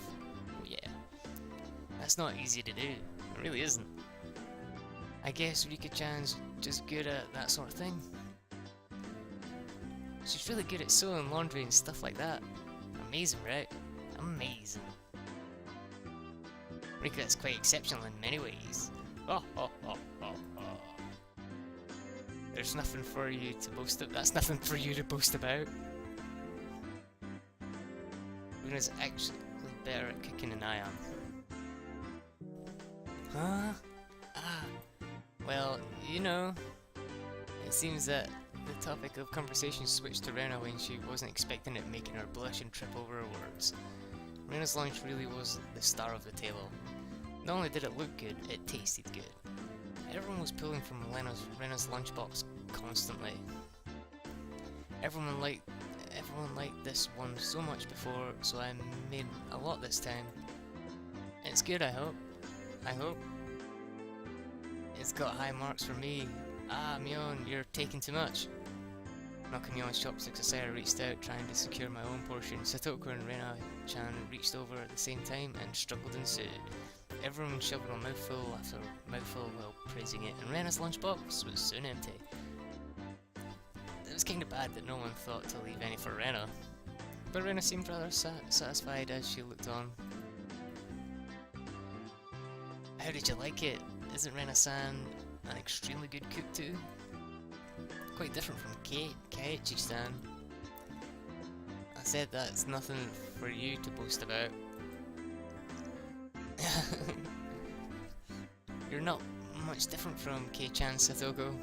Oh yeah. That's not easy to do. It really isn't. I guess Rika-chan's just good at that sort of thing. She's really good at sewing laundry and stuff like that. Amazing, right? Amazing. Rika is quite exceptional in many ways. Oh, oh, oh, oh, oh. There's nothing for you to boast about. That's nothing for you to boast about. Rina's actually better at cooking than I am. Huh? Ah. Well, you know, it seems that the topic of conversation switched to Rena when she wasn't expecting it, making her blush and trip over her words. Rena's lunch really was the star of the table. Not only did it look good, it tasted good. Everyone was pulling from Rena's lunchbox constantly. Everyone liked this one so much before, so I made a lot this time. It's good, I hope. It's got high marks for me. Ah, Mion, you're taking too much. Knocking Mion's chopsticks aside, I reached out, trying to secure my own portion. Satoko and Rena-chan reached over at the same time and struggled ensued. Everyone shoveled a mouthful after mouthful while praising it, and Rena's lunchbox was soon empty. It was kind of bad that no one thought to leave any for Rena, but Rena seemed rather satisfied as she looked on. How did you like it? Isn't Rena-san an extremely good cook too? Quite different from Kaiichi-san. I said that's nothing for you to boast about. You're not much different from Kei-chan, Satoko.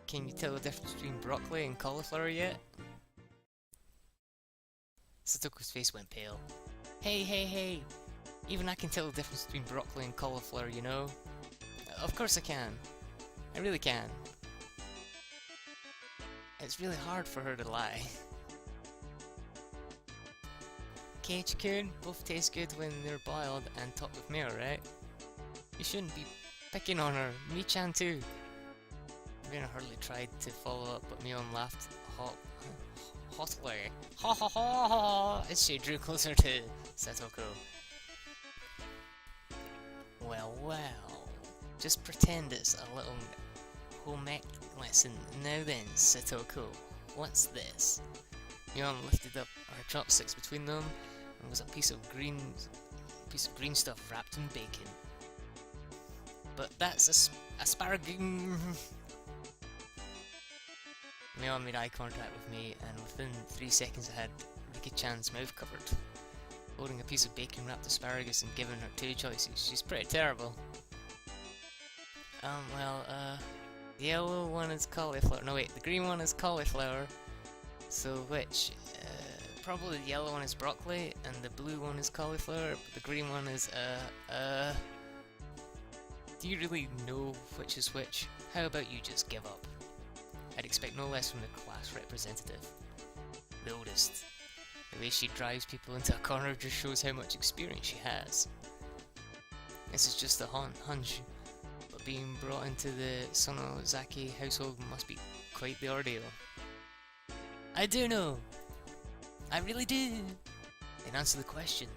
Can you tell the difference between broccoli and cauliflower yet? Satoko's face went pale. Hey! Even I can tell the difference between broccoli and cauliflower, you know? Of course I can. I really can. It's really hard for her to lie. Keiichi-kun, both taste good when they're boiled and topped with mayo, right? You shouldn't be picking on her. Mi-chan too. Rena hardly tried to follow up, but Mion laughed haughtily. Ha ha ha ha! As she drew closer to Satoko. Well. Just pretend it's a little home ec lesson. Now then, Satoko, what's this? Mion lifted up her chopsticks between them, and was a piece of green stuff wrapped in bacon. But that's asparagus. Mion made eye contact with me, and within 3 seconds I had Rika-chan's mouth covered. Holding a piece of bacon wrapped asparagus and giving her 2 choices. She's pretty terrible. The yellow one is cauliflower. No wait, the green one is cauliflower. So which? Probably the yellow one is broccoli, and the blue one is cauliflower, but the green one is, Do you really know which is which? How about you just give up? I'd expect no less from the class representative. The oldest. The way she drives people into a corner just shows how much experience she has. This is just a hunch, but being brought into the Sonozaki household must be quite the ordeal. I do know! I really do! Then answer the question.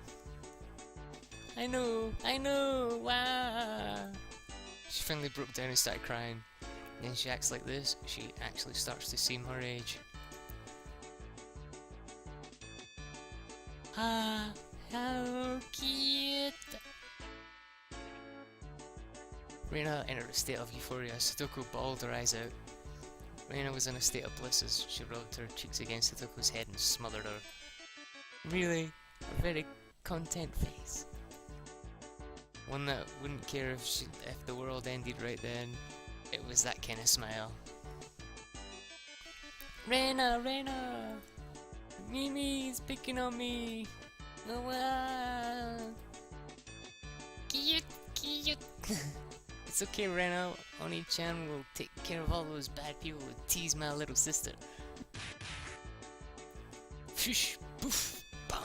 I know, wow! She finally broke down and started crying. Then she acts like this, she actually starts to seem her age. Ah, how cute! Reina entered a state of euphoria. Satoko bawled her eyes out. Reina was in a state of bliss as she rubbed her cheeks against Satoko's head and smothered her. Really, a very content face. One that wouldn't care if the world ended right then. It was that kind of smile. Reina! Mimi's picking on me! Oh, cute, cute. It's okay, Reno. Oni-chan will take care of all those bad people who tease my little sister. Fish, poof, bam.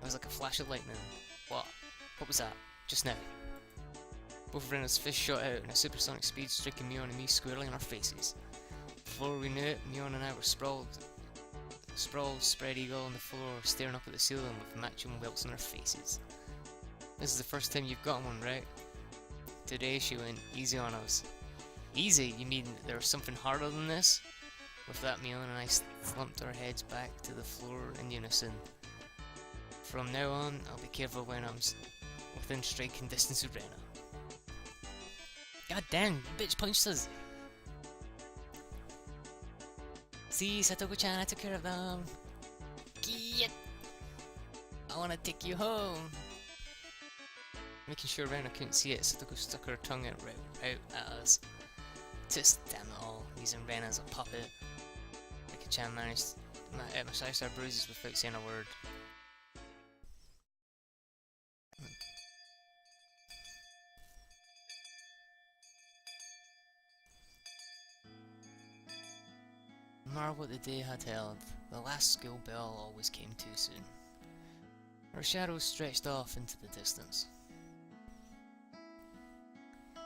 It was like a flash of lightning. What? What was that? Just now. Both of Reno's fists shot out in a supersonic speed, striking Mion and me squarely in our faces. Before we knew it, Mion and I were sprawled, spread eagle on the floor, staring up at the ceiling with matching welts on our faces. This is the first time you've gotten one, right? Today she went easy on us. Easy? You mean there was something harder than this? With that, Mion and I slumped our heads back to the floor in unison. From now on, I'll be careful when I'm within striking distance of Rena. God damn, you bitch punched us! See, Satoko-chan, I took care of them. Get! I wanna take you home. Making sure Rena couldn't see it, Satoko stuck her tongue out at us. Just damn it all, using Rena as a puppet. Rika-chan managed to massage our bruises without saying a word. No matter what the day had held, the last school bell always came too soon. Our shadows stretched off into the distance.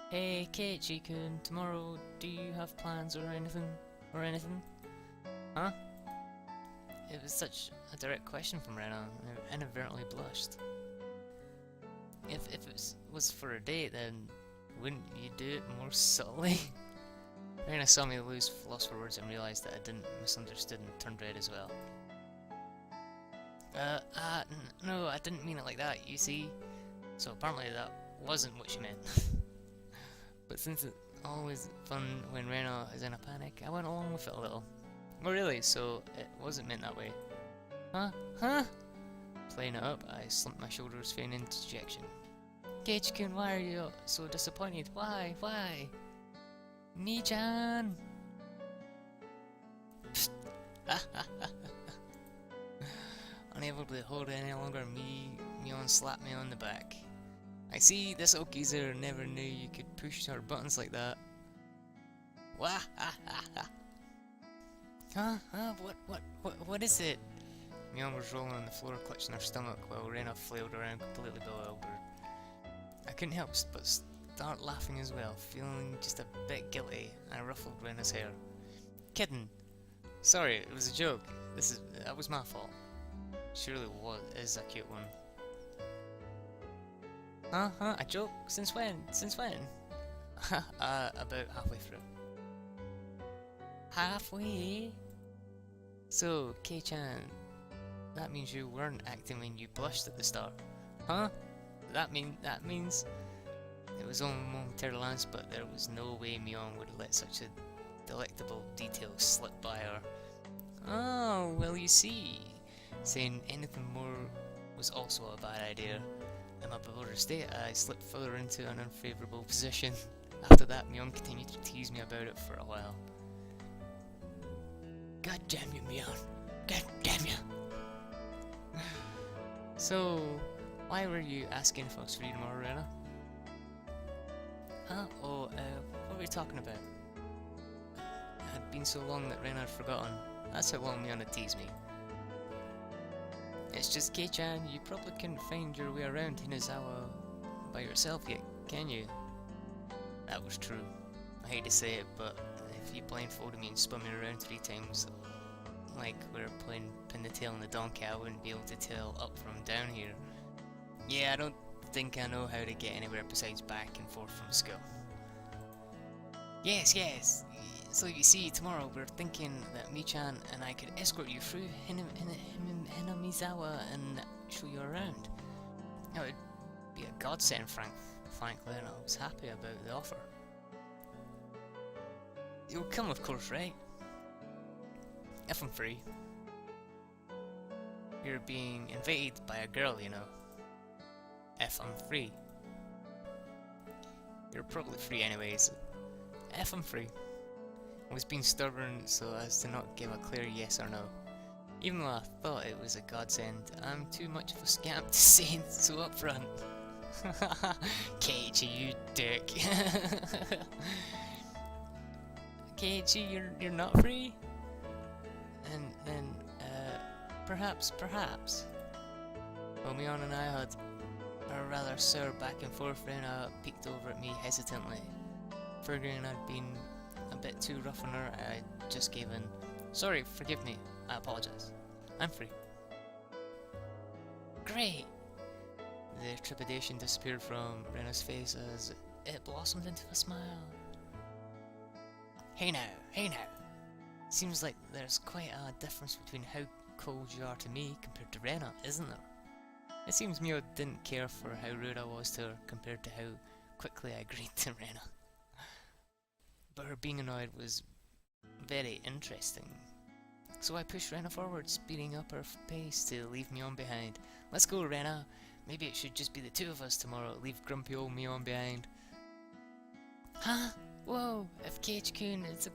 Hey, Keiichi-kun, tomorrow, do you have plans or anything? Huh? It was such a direct question from Rena, and I inadvertently blushed. If it was for a date, then wouldn't you do it more subtly? Rena saw me lose philosopher words and realised that I didn't misunderstood and turned red as well. No, I didn't mean it like that, you see. So apparently that wasn't what she meant. But since it's always fun when Rena is in a panic, I went along with it a little. Oh really? So it wasn't meant that way. Huh? Playing it up, I slumped my shoulders, feigning dejection. Keiichi-kun, why are you so disappointed? Why? Mi-chan! Unable to hold it any longer, Mion slapped me on the back. I see, this old geezer never knew you could push her buttons like that. Wah! What is it? Mion was rolling on the floor, clutching her stomach, while Rena flailed around completely bewildered. I couldn't help but start laughing as well, feeling just a bit guilty, and I ruffled Rena's hair. Kidding. Sorry, it was a joke. That was my fault. Surely it is a cute one. Huh? A joke? Since when? About halfway through. Halfway? So, Kei-chan, that means you weren't acting when you blushed at the start. Huh? That means it was only a momentary glance, but there was no way Mion would let such a delectable detail slip by her. Oh, well you see, saying anything more was also a bad idea. In my bewildered state, I slipped further into an unfavourable position. After that, Mion continued to tease me about it for a while. God damn you, Mion. God damn you. So, why were you asking if I was free tomorrow, Rena? Huh? Oh, what were we talking about? It had been so long that Rena had forgotten. That's how long Mion had teased me. It's just Kei-chan, you probably couldn't find your way around Hinazawa by yourself yet, can you? That was true. I hate to say it, but if you blindfolded me and spun me around 3 times, like we were playing pin the tail on the donkey, I wouldn't be able to tell up from down here. Yeah, I don't think I know how to get anywhere besides back and forth from school. Yes. So you see, tomorrow we're thinking that Mi-chan and I could escort you through Hinamizawa and show you around. That would be a godsend, frankly, and I was happy about the offer. You'll come, of course, right? If I'm free. You're being invited by a girl, you know. If I'm free. You're probably free anyways. If I'm free. I was being stubborn so as to not give a clear yes or no. Even though I thought it was a godsend, I'm too much of a scamp to say so up front. Keiichi, you dick. Keiichi, you're not free? And then, perhaps, well, Mion and I had a rather sour back and forth. Rena peeked over at me hesitantly. Figuring I'd been a bit too rough on her, I just gave in. Sorry, forgive me. I apologize. I'm free. Great! The trepidation disappeared from Rena's face as it blossomed into a smile. Hey now. Seems like there's quite a difference between how cold you are to me compared to Rena, isn't there? It seems Mio didn't care for how rude I was to her compared to how quickly I agreed to Rena. But her being annoyed was very interesting. So I pushed Rena forward, speeding up her pace to leave Mion behind. Let's go, Rena. Maybe it should just be the two of us tomorrow. Leave grumpy old Mion behind. Huh? Whoa! If Keiichi-kun is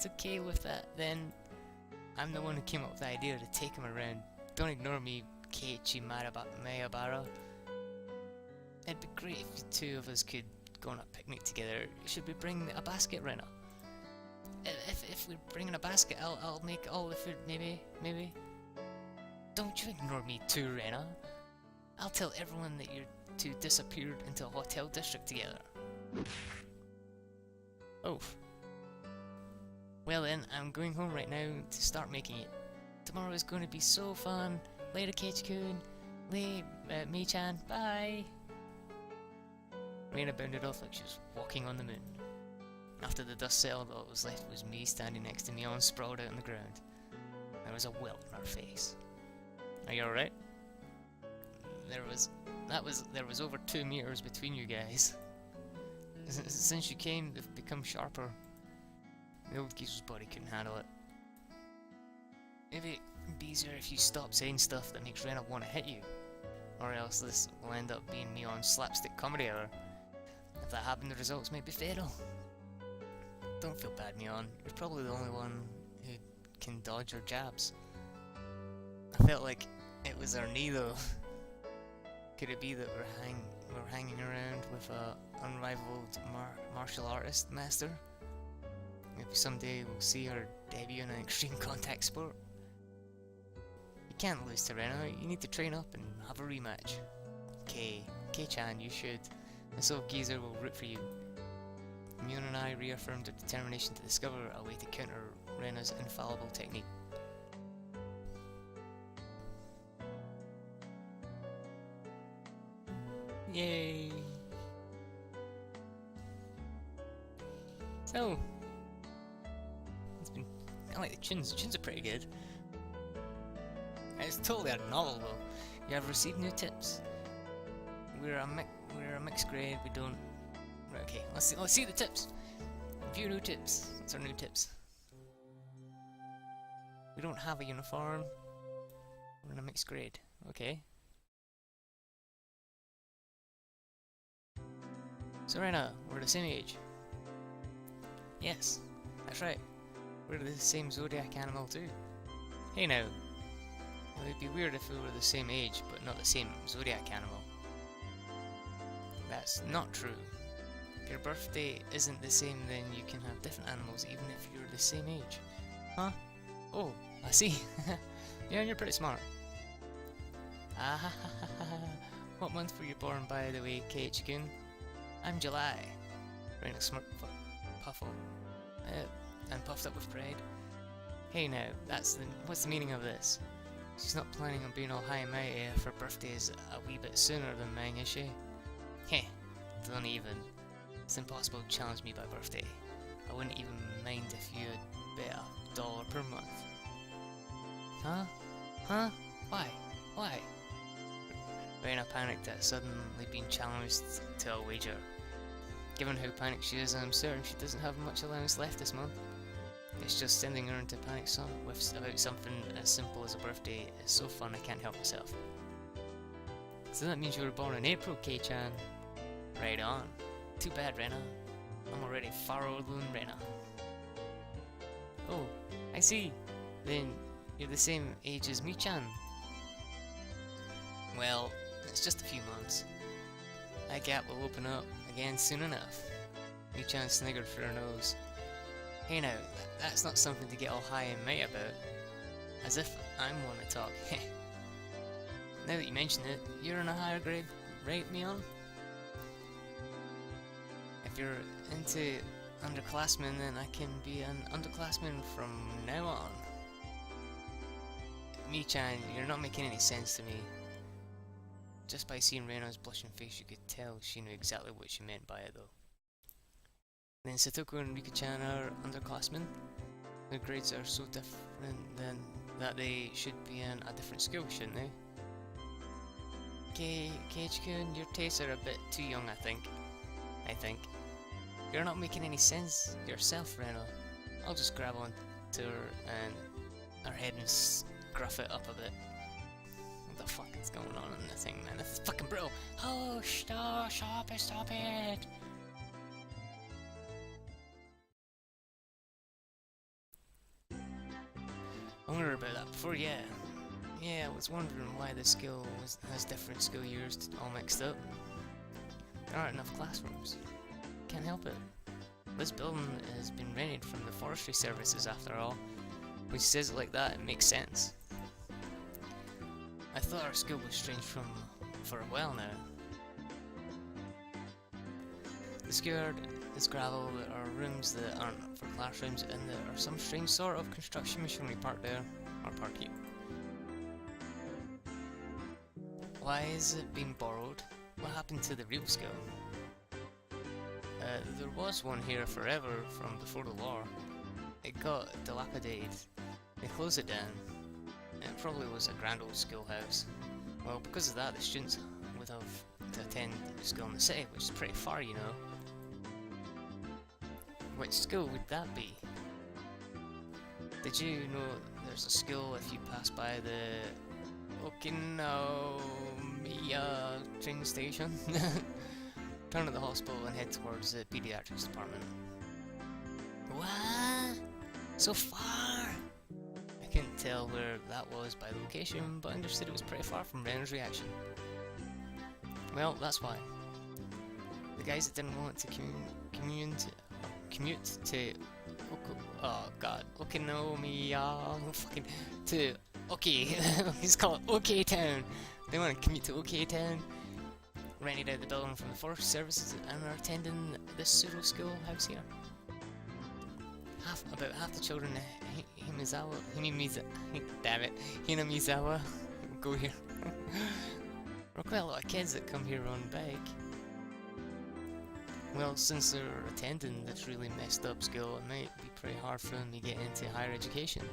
okay with that, then I'm the one who came up with the idea to take him around. Don't ignore me, Keiichi Mayabara. It'd be great if the two of us could go on a picnic together. Should we bring a basket, Rena? If we're bringing a basket, I'll make all the food, maybe. Don't you ignore me too, Rena. I'll tell everyone that you two disappeared into a hotel district together. Oh. Well then, I'm going home right now to start making it. Tomorrow is going to be so fun. Later, Keiichi-kun. Mei-chan. Bye. Rena bounded off like she was walking on the moon. After the dust settled, all that was left was me standing next to Mion, sprawled out on the ground. There was a welt on her face. Are you alright? There was over 2 meters between you guys. Since you came, they've become sharper. The old geezer's body couldn't handle it. Maybe it'd be easier if you stop saying stuff that makes Rena want to hit you. Or else this will end up being Mion's slapstick comedy hour. If that happened, the results might be fatal. Don't feel bad, Mion. You're probably the only one who can dodge her jabs. I felt like it was our knee, though. Could it be that we're hanging around with a unrivaled martial artist master? Maybe someday we'll see her debut in an extreme contact sport. You can't lose to Rena. You need to train up and have a rematch. Kei-chan, you should. This old geezer will root for you. Mion and I reaffirmed our determination to discover a way to counter Rena's infallible technique. Yay! So, I like the chins. The chins are pretty good. It's totally a novel though. You have received new tips. We're a mixed grade. We don't. Right, okay, let's see the tips. View new tips. What's our new tips? We don't have a uniform. We're in a mixed grade. Okay. So Rena, we're the same age. Yes, that's right. We're the same zodiac animal too. Hey now. Well, it'd be weird if we were the same age, but not the same zodiac animal. That's not true. If your birthday isn't the same, then you can have different animals even if you're the same age. Huh? Oh, I see. Yeah, you're pretty smart. Ah ha ha ha ha. What month were you born, by the way, Keiichi-kun? I'm July. Rena smirked puffle. And puffed up with pride. Hey now, what's the meaning of this? She's not planning on being all high and mighty if her birthday is a wee bit sooner than mine, is she? Heh, don't even. It's impossible to challenge me by birthday. I wouldn't even mind if you had bet $1 per month. Huh? Huh? Why? Why? Rena panicked at suddenly being challenged to a wager. Given how panicked she is, I'm certain she doesn't have much allowance left this month. It's just sending her into panic about something as simple as a birthday is so fun I can't help myself. So that means you were born in April, Kei-chan. Right on. Too bad, Rena. I'm already far older than Rena. Oh, I see. Then You're the same age as Michan. Well, it's just a few months. That gap will open up again soon enough. Michan sniggered through her nose. Hey now, that's not something to get all high and mighty about. As if I'm one to talk. Now that you mention it, you're in a higher grade, right, Mion? If you're into underclassmen, then I can be an underclassman from now on. Michan, you're not making any sense to me. Just by seeing Reina's blushing face, you could tell she knew exactly what she meant by it, though. Then Satoko and Rika-chan are underclassmen. Their grades are so different then that they should be in a different school, shouldn't they? Keiichi-kun, your tastes are a bit too young, I think. You're not making any sense yourself, Reno. I'll just grab onto her and her head and scruff it up a bit. What the fuck is going on in this thing, man? This is fucking brutal. Oh, stop it! I wondered about that before, yeah. Yeah, I was wondering why the skill has different skill years all mixed up. There aren't enough classrooms. Can't help it. This building has been rented from the forestry services after all. When she says it like that, it makes sense. I thought our school was strange for a while now. The schoolyard is gravel, there are rooms that aren't for classrooms, and there are some strange sort of construction machinery parked there, or parked here. Why is it being borrowed? What happened to the real school? There was one here forever from before the war. It got dilapidated. They closed it down. It probably was a grand old schoolhouse. Well, because of that, the students would have to attend school in the city, which is pretty far, you know. Which school would that be? Did you know there's a school if you pass by the Okinawa train station? Turn at the hospital and head towards the pediatrics department. What? So far? I couldn't tell where that was by the location, but I understood it was pretty far from Ren's reaction. Well, that's why. The guys that didn't want to commute to let's call it OK Town. They want to commute to OK Town. Rented out the building from the forest services and are attending this pseudo school house here. About half the children Hinamizawa go here. There are quite a lot of kids that come here on bike. Well, since they're attending this really messed up school, it might be pretty hard for them to get into higher education.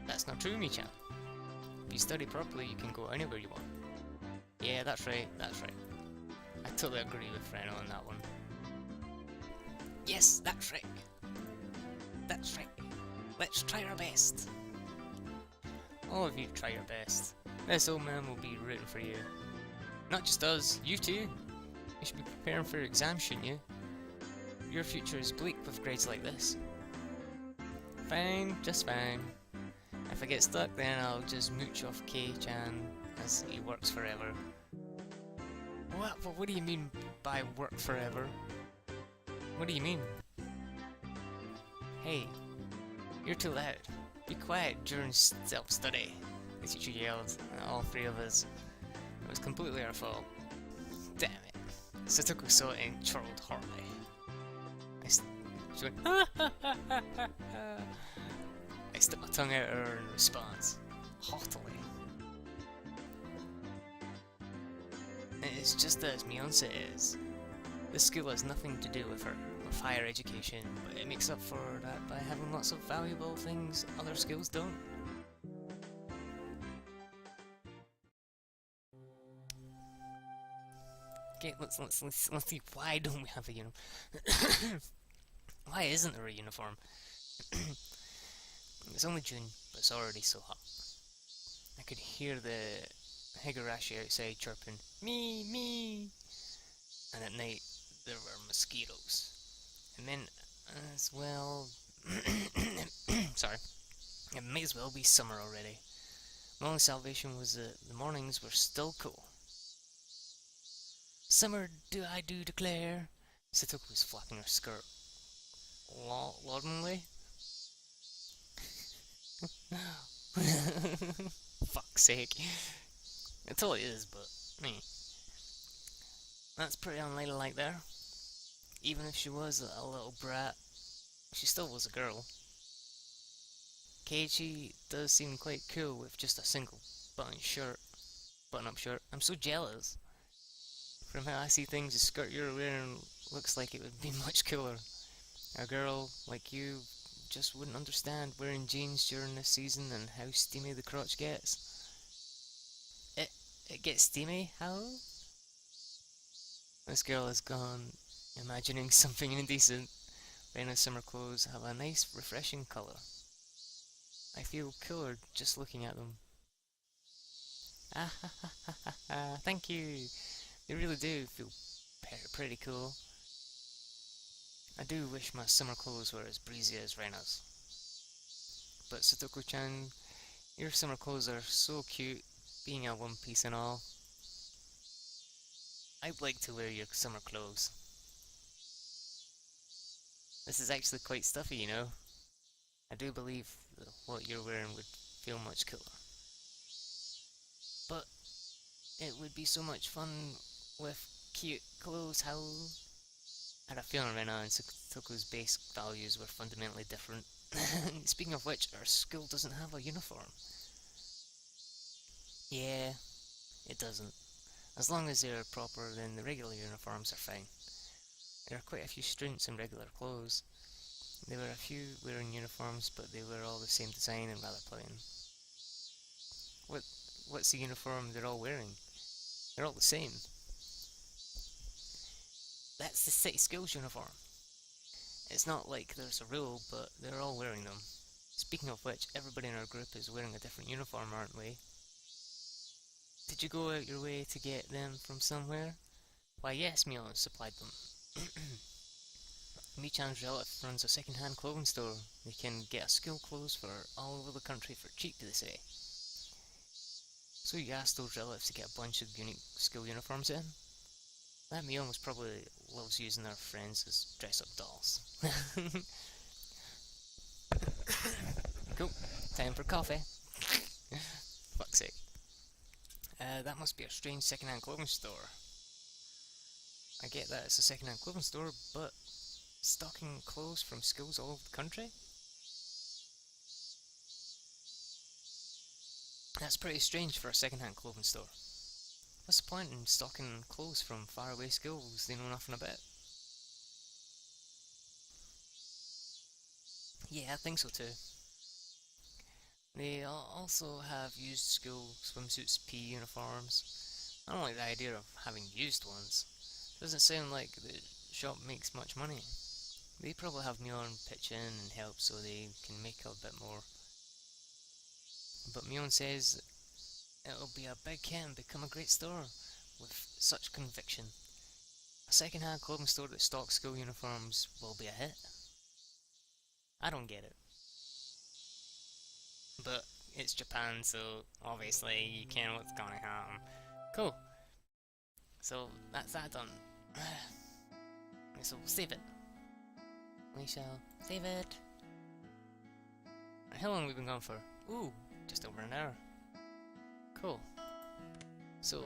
That's not true, Michan. If you study properly, you can go anywhere you want. Yeah, that's right. I totally agree with Freno on that one. Yes, that's right. Let's try our best. All of you try your best. This old man will be rooting for you. Not just us, you too. You should be preparing for your exams, shouldn't you? Your future is bleak with grades like this. Fine, just fine. If I get stuck, then I'll just mooch off Kei-chan as he works forever. What do you mean by work forever? What do you mean? Hey, you're too loud. Be quiet during self-study, the teacher yelled at all three of us. It was completely our fault. Damn it. Satoko saw it and chortled horribly. She went, I stuck my tongue out at her in response, haughtily. It's just as Mion says. This school has nothing to do with higher education, but it makes up for that by having lots of valuable things other schools don't. Okay, let's see, why don't we have a uniform? Why isn't there a uniform? It's only June, but it's already so hot. I could hear the Hirurashi outside chirping, me! And at night, there were mosquitoes. And then, as well... sorry. It may as well be summer already. My only salvation was that the mornings were still cool. Summer do I do declare. Satoko was flapping her skirt laudingly. Fuck's sake. It totally is, but me. That's pretty unladylike there. Even if she was a little brat, she still was a girl. Keiichi does seem quite cool with just a single button-up shirt. I'm so jealous. From how I see things, the skirt you're wearing looks like it would be much cooler. A girl like you just wouldn't understand wearing jeans during this season and how steamy the crotch gets. It it gets steamy? How? This girl has gone imagining something indecent. Reina's summer clothes have a nice, refreshing colour. I feel cooler just looking at them. Ah ha ha ha ha ha. Thank you. They really do feel pretty cool. I do wish my summer clothes were as breezy as Reina's. But Satoko-chan, your summer clothes are so cute, being a one piece and all. I'd like to wear your summer clothes. This is actually quite stuffy, you know. I do believe that what you're wearing would feel much cooler. But it would be so much fun with cute clothes. How? I had a feeling Reina and Satoko's base values were fundamentally different. Speaking of which, our school doesn't have a uniform. Yeah, it doesn't. As long as they're proper, then the regular uniforms are fine. There are quite a few students in regular clothes. There were a few wearing uniforms, but they were all the same design and rather plain. What's the uniform they're all wearing? They're all the same. That's the city schools uniform. It's not like there's a rule, but they're all wearing them. Speaking of which, everybody in our group is wearing a different uniform, aren't we? Did you go out your way to get them from somewhere? Why yes, Mion supplied them. Michan's relative runs a second-hand clothing store. They can get school clothes for all over the country for cheap, they say. So you asked those relatives to get a bunch of unique school uniforms in? That Mion was probably loves using our friends as dress-up dolls. Cool. Time for coffee. Fuck's sake. That must be a strange second-hand clothing store. I get that it's a second-hand clothing store, but stocking clothes from schools all over the country? That's pretty strange for a second-hand clothing store. What's the point in stocking clothes from faraway schools they know nothing about? Yeah, I think so too. They also have used school swimsuits, PE uniforms. I don't like the idea of having used ones. Doesn't sound like the shop makes much money. They probably have Mion pitch in and help so they can make a bit more. But Mion says it'll be a big hit and become a great store with such conviction. A second-hand clothing store that stocks school uniforms will be a hit. I don't get it. But it's Japan, so obviously you can know what's gonna happen. Cool. So that's that done. So we'll save it. We shall save it. How long have we been gone for? Ooh, just over an hour. Cool. So